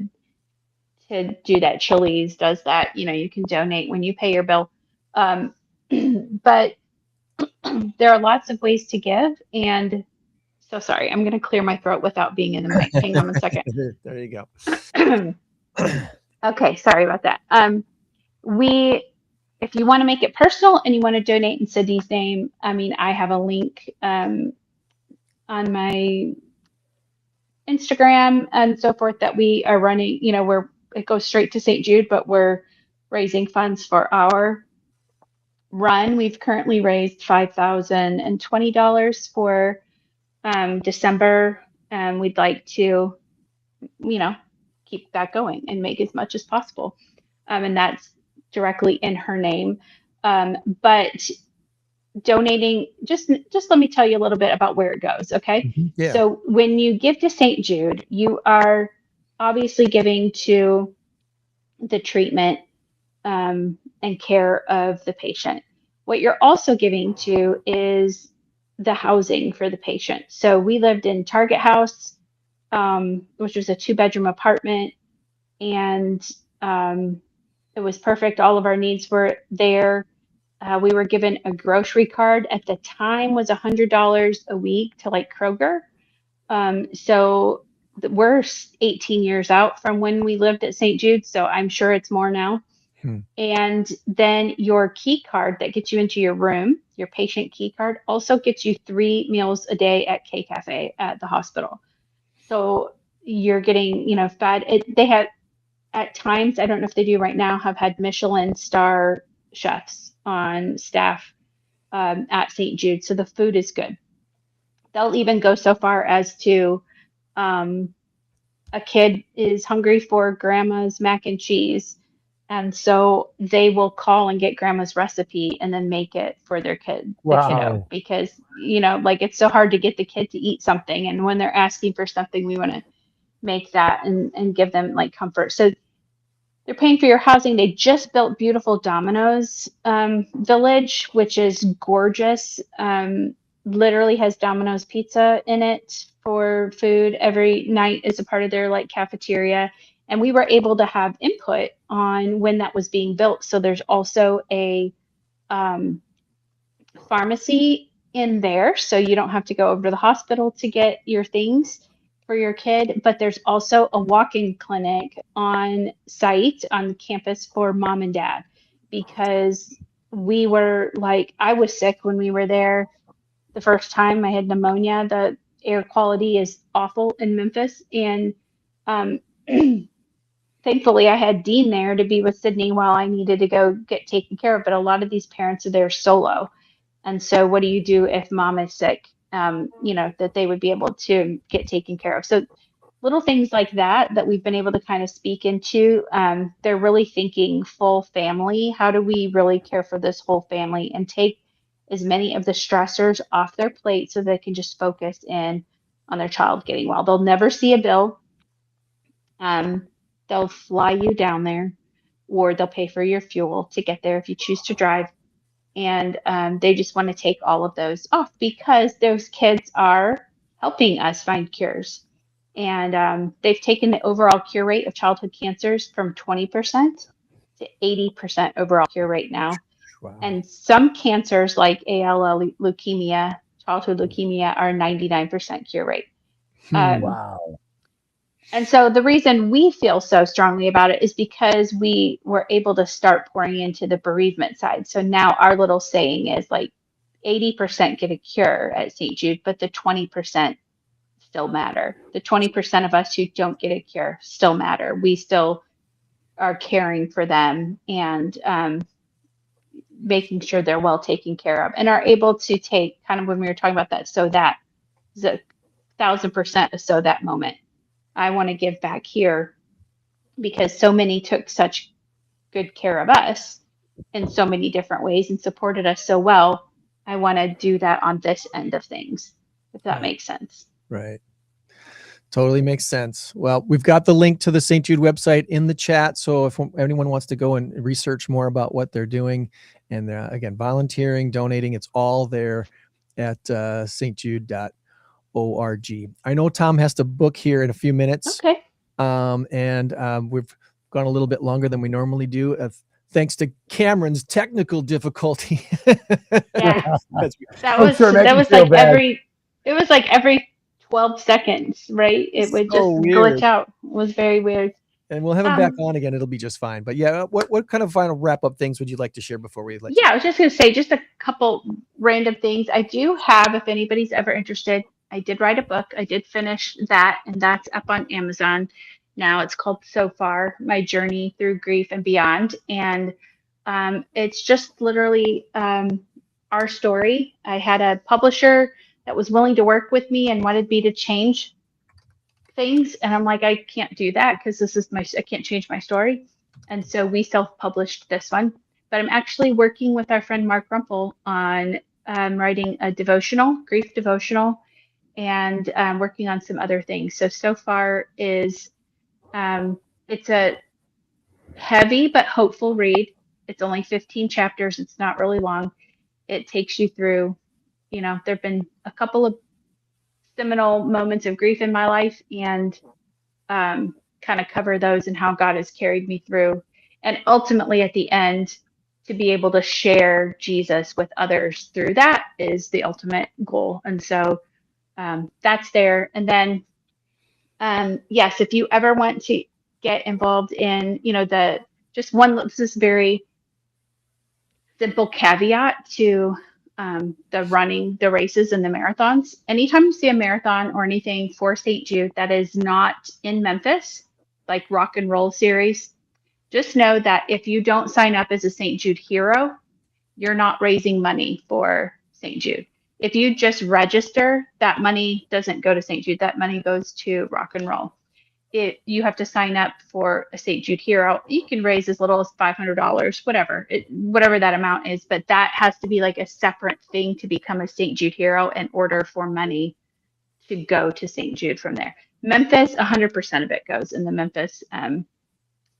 do that. Chili's does that. You know, you can donate when you pay your bill. But there are lots of ways to give. And so sorry, I'm going to clear my throat without being in the mic. Hang on a second. There you go. Okay, sorry about that. If you want to make it personal and you want to donate in Sydney's name, I mean, I have a link on my Instagram and so forth that we are running, you know, where it goes straight to St. Jude, but we're raising funds for our run. We've currently raised $5,020 for December, and we'd like to, you know, keep that going and make as much as possible. And that's directly in her name. But donating, just let me tell you a little bit about where it goes, okay? Yeah. So when you give to St. Jude, you are obviously giving to the treatment and care of the patient. What you're also giving to is the housing for the patient. So we lived in Target House, which was a 2-bedroom apartment, and it was perfect. All of our needs were there. We were given a grocery card at the time was $100 a week to like Kroger. So we're 18 years out from when we lived at St. Jude, so I'm sure it's more now. And then your key card that gets you into your room, your patient key card, also gets you 3 meals a day at K Cafe at the hospital. So you're getting, you know, fed. They have at times, I don't know if they do right now, have had Michelin star chefs on staff at St. Jude. So the food is good. They'll even go so far as to a kid is hungry for grandma's mac and cheese. And so they will call and get grandma's recipe and then make it for their kid, the kiddo, because, you know, like it's so hard to get the kid to eat something. And when they're asking for something, we want to make that and give them like comfort. So they're paying for your housing. They just built beautiful Domino's Village, which is gorgeous. Literally has Domino's pizza in it for food every night as a part of their like cafeteria. And we were able to have input on when that was being built. So there's also a pharmacy in there, so you don't have to go over to the hospital to get your things for your kid, but there's also a walk-in clinic on site on campus for mom and dad, because we were like, I was sick when we were there the first time. I had pneumonia. The air quality is awful in Memphis, and thankfully I had Dean there to be with Sydney while I needed to go get taken care of, but a lot of these parents are there solo. And so what do you do if mom is sick? You know, that they would be able to get taken care of. So little things like that we've been able to kind of speak into. They're really thinking full family. How do we really care for this whole family and take as many of the stressors off their plate so they can just focus in on on their child getting well. They'll never see a bill. They'll fly you down there, or they'll pay for your fuel to get there if you choose to drive. And they just want to take all of those off because those kids are helping us find cures. And they've taken the overall cure rate of childhood cancers from 20% to 80% overall cure rate now. Wow. And some cancers like ALL, leukemia, childhood leukemia, are 99% cure rate. Wow. And so the reason we feel so strongly about it is because we were able to start pouring into the bereavement side. So now our little saying is like 80% get a cure at St. Jude, but the 20% still matter. The 20% of us who don't get a cure still matter. We still are caring for them and making sure they're well taken care of, and are able to take, kind of when we were talking about that, so that is 1,000% a so that moment. I want to give back here because so many took such good care of us in so many different ways and supported us so well. I want to do that on this end of things, if that makes sense. Right. Totally makes sense. Well, we've got the link to the St. Jude website in the chat. So if anyone wants to go and research more about what they're doing, and again, volunteering, donating, it's all there at stjude.org. I know Tom has to book here in a few minutes. Okay. And we've gone a little bit longer than we normally do, thanks to Cameron's technical difficulty. Yeah. That I'm was sure it makes me like feel bad. it was like every 12 seconds, right? It would just glitch out. It was very weird. And we'll have him back on again. It'll be just fine. But yeah, what kind of final wrap-up things would you like to share before we let you? I was just going to say just a couple random things. I do have, if anybody's ever interested, I did write a book. I did finish that, and that's up on Amazon now. It's called So Far, My Journey Through Grief and Beyond. And it's just literally our story. I had a publisher that was willing to work with me and wanted me to change things, and I'm like, I can't do that because I can't change my story. And so we self-published this one, but I'm actually working with our friend Mark Rumpel on writing a grief devotional, and working on some other things. So far is it's a heavy but hopeful read. It's only 15 chapters. It's not really long. It takes you through, there've been a couple of seminal moments of grief in my life, and kind of cover those and how God has carried me through. And ultimately at the end, to be able to share Jesus with others through that is the ultimate goal. And so that's there. And then, yes, if you ever want to get involved in, this is very simple caveat to the running the races and the marathons. Anytime you see a marathon or anything for St. Jude that is not in Memphis, like Rock and Roll series, just know that if you don't sign up as a St. Jude hero, you're not raising money for St. Jude. If you just register, that money doesn't go to St. Jude. That money goes to Rock and Roll. You have to sign up for a St. Jude hero. You can raise as little as $500, whatever that amount is, but that has to be like a separate thing to become a St. Jude hero in order for money to go to St. Jude from there. Memphis, 100% of it goes in the Memphis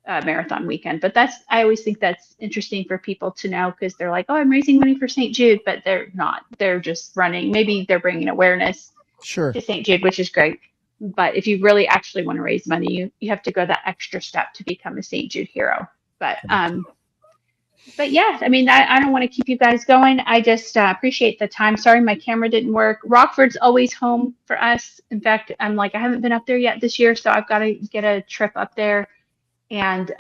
marathon weekend. But I always think that's interesting for people to know, because they're like, oh, I'm raising money for St. Jude, but they're not. They're just running. Maybe they're bringing awareness to St. Jude, which is great. But if you really actually want to raise money, you have to go that extra step to become a St. Jude hero. But yeah, I mean, I don't want to keep you guys going. I just appreciate the time. Sorry, my camera didn't work. Rockford's always home for us. In fact, I'm like, I haven't been up there yet this year, so I've got to get a trip up there. And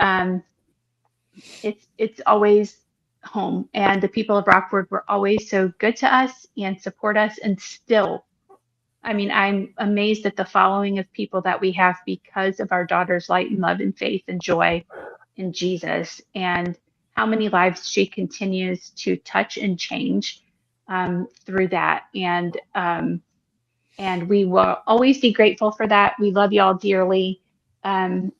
it's always home. And the people of Rockford were always so good to us and support us. And still, I mean, I'm amazed at the following of people that we have because of our daughter's light and love and faith and joy in Jesus, and how many lives she continues to touch and change through that. And we will always be grateful for that. We love y'all dearly. And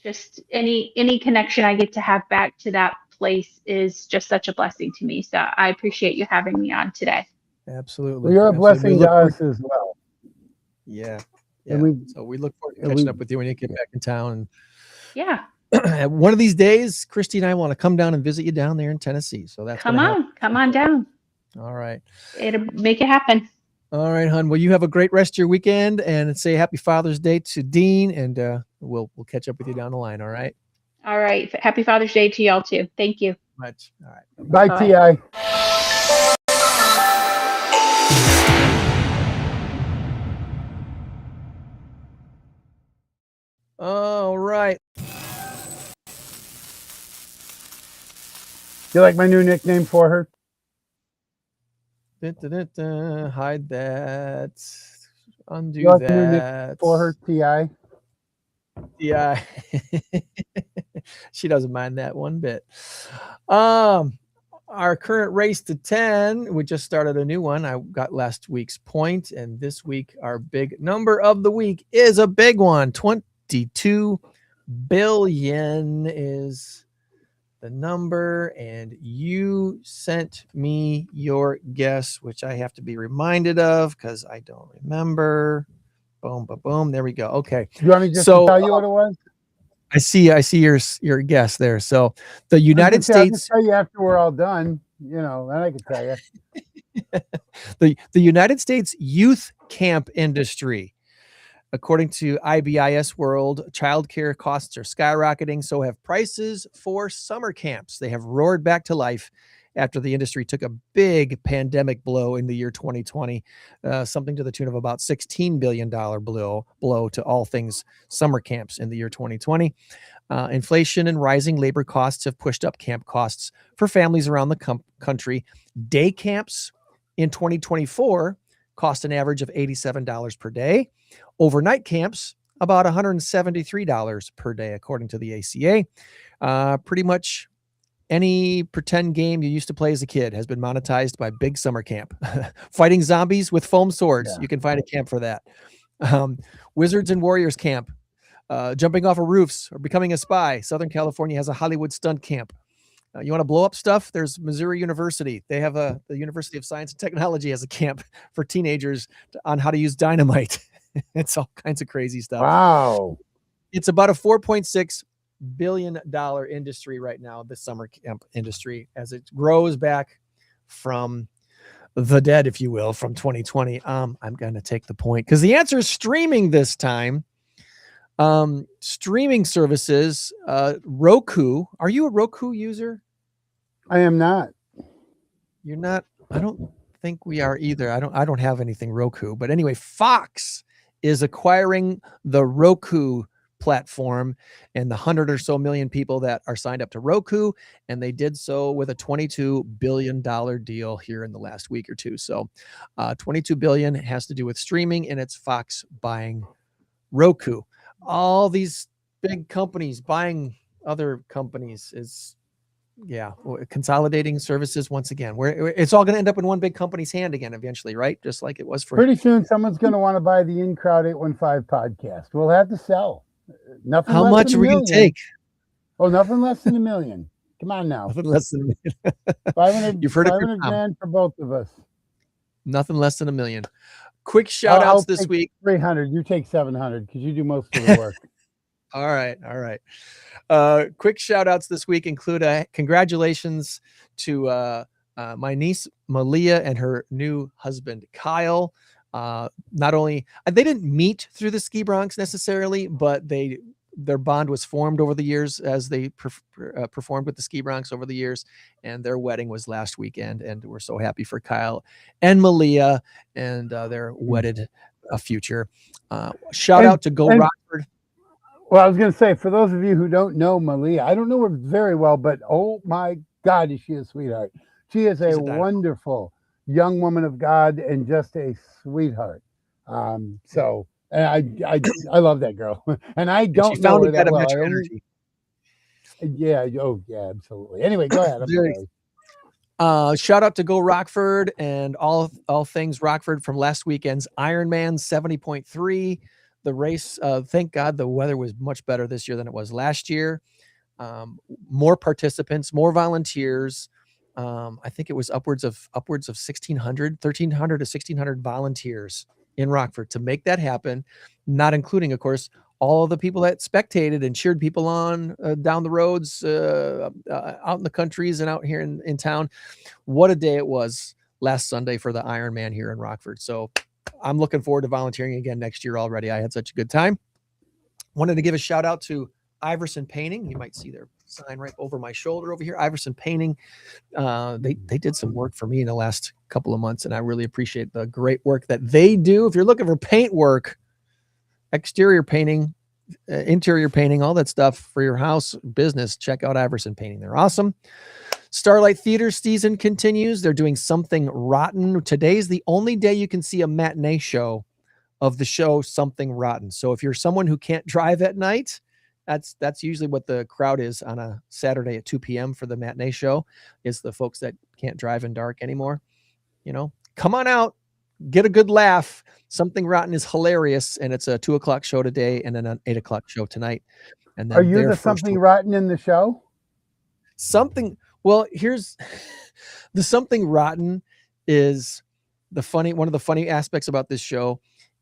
just any connection I get to have back to that place is just such a blessing to me. So I appreciate you having me on today. Absolutely. Well, you're a Absolutely. blessing to us as well. Yeah. And So we look forward to catching up with you when you get back in town. Yeah. And one of these days, Christy and I want to come down and visit you down there in Tennessee. So that's Come on down. All right. It'll make it happen. All right, hon. Well, you have a great rest of your weekend, and say Happy Father's Day to Dean, and we'll catch up with you down the line. All right. All right. Happy Father's Day to y'all too. Thank you. Much. All right. Bye, Bye. Ti. All right. You like my new nickname for her? Hide that. Undo You like my new nickname that. for her, Ti? Yeah. She doesn't mind that one bit. Our current race to 10, we just started a new one. I got last week's point, and this week our big number of the week is a big one. 22 billion is the number, and you sent me your guess, which I have to be reminded of because I don't remember. Boom, boom, boom. There we go. Okay. You want me just to tell you what it was? I see your guess there. So the United I'll just States, tell you after we're all done. You know, then I can tell you. the United States youth camp industry. According to IBIS World, childcare costs are skyrocketing. So have prices for summer camps. They have roared back to life after the industry took a big pandemic blow in the year 2020, something to the tune of about $16 billion blow to all things summer camps in the year 2020. Inflation and rising labor costs have pushed up camp costs for families around the country. Day camps in 2024 cost an average of $87 per day. Overnight camps, about $173 per day, according to the ACA. Pretty much any pretend game you used to play as a kid has been monetized by big summer camp. Fighting zombies with foam swords. Yeah. You can find a camp for that. Wizards and Warriors camp. Jumping off of roofs or becoming a spy. Southern California has a Hollywood stunt camp. You want to blow up stuff? There's Missouri University. They have the University of Science and Technology has a camp for teenagers on how to use dynamite. It's all kinds of crazy stuff. Wow. It's about a $4.6 billion industry right now, the summer camp industry, as it grows back from the dead, if you will, from 2020. I'm going to take the point because the answer is streaming this time. Streaming services, Roku. Are you a Roku user? I am not. You're not? I don't think we are either. I don't have anything Roku, but anyway, Fox is acquiring the Roku platform and the 100 or so million people that are signed up to Roku, and they did so with a $22 billion deal here in the last week or two. So $22 billion has to do with streaming, and it's Fox buying Roku. All these big companies buying other companies is, consolidating services once again. Where it's all going to end up in one big company's hand again eventually, right? Just like it was for. Pretty soon, someone's going to want to buy the In Crowd 815 podcast. We'll have to sell. Nothing. How much are we going to take? Oh, nothing less than $1 million. Come on now. Nothing less than $1 million. 500. You've heard it. 500 grand for both of us. Nothing less than $1 million. Quick shout outs this week. 300. You take 700 because you do most of the work. All right. Quick shout outs this week include congratulations to my niece Malia and her new husband Kyle. Not only they didn't meet through the Ski Bronx necessarily, but their bond was formed over the years as they performed with the Ski Bronx over the years, and their wedding was last weekend, and we're so happy for Kyle and Malia and their wedded future. Shout out to Go Rockford. Well, I was going to say, for those of you who don't know Malia, I don't know her very well, but oh my God, is she a sweetheart. She is a wonderful young woman of God and just a sweetheart. So and I love that girl. And I don't know her that well. Yeah. Oh, yeah, absolutely. Anyway, go ahead. I'm sorry. Shout out to Go Rockford and all things Rockford from last weekend's Ironman 70.3. The race, thank God the weather was much better this year than it was last year. More participants, more volunteers. I think it was upwards of 1,300 to 1,600 volunteers in Rockford to make that happen, not including, of course, all of the people that spectated and cheered people on down the roads, out in the countries and out here in town. What a day it was last Sunday for the Ironman here in Rockford. So I'm looking forward to volunteering again next year already. I had such a good time. Wanted to give a shout out to Iverson Painting. You might see their sign right over my shoulder over here. Iverson Painting. They did some work for me in the last couple of months, and I really appreciate the great work that they do. If you're looking for paint work, exterior painting, interior painting, all that stuff for your house business, check out Iverson Painting. They're awesome. Starlight Theater season continues. They're doing Something Rotten. Today's the only day you can see a matinee show of the show Something Rotten. So if you're someone who can't drive at night, that's usually what the crowd is on a Saturday at 2 p.m. for the matinee show, is the folks that can't drive in dark anymore. You know, come on out, get a good laugh. Something Rotten is hilarious, and it's a 2 o'clock show today and then an 8 o'clock show tonight. And then are you the Something Rotten in the show? Well, here's the Something Rotten is one of the funny aspects about this show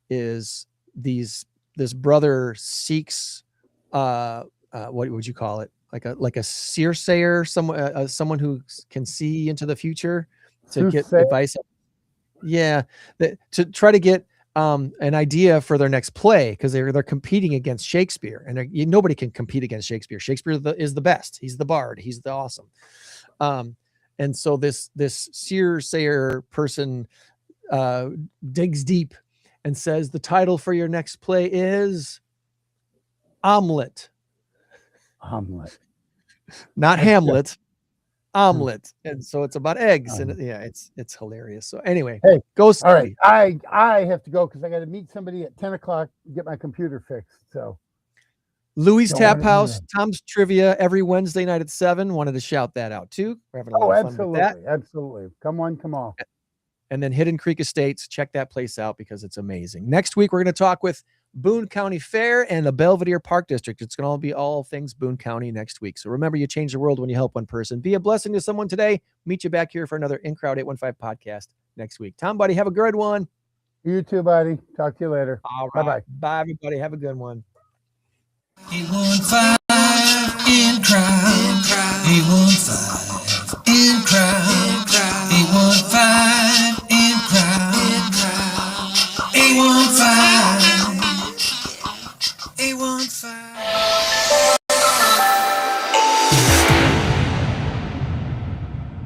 is this brother seeks, what would you call it? Like a seersayer, someone who can see into the future to get advice. Yeah. To try to get an idea for their next play, because they're competing against Shakespeare, and nobody can compete against Shakespeare. Shakespeare is the best. He's the bard. He's the awesome. And so this seer-sayer person digs deep and says the title for your next play is Omelet. Not Hamlet. Omelet. And so it's about eggs, and it's hilarious. So anyway, hey, go. All right, I have to go because I got to meet somebody at 10 o'clock to get my computer fixed. So Louis Tap House, Tom's Trivia every Wednesday night at 7. Wanted to shout that out too. We're having a lot of fun with that. Absolutely. Come on. And then Hidden Creek Estates, check that place out because it's amazing. Next week, we're going to talk with Boone County Fair and the Belvedere Park District. It's going to be all things Boone County next week. So remember, you change the world when you help one person. Be a blessing to someone today. Meet you back here for another In Crowd 815 podcast next week. Tom, buddy, have a good one. You too, buddy. Talk to you later. All right. Bye-bye. Bye, everybody. Have a good one. 815 in crowd. 815 in crowd.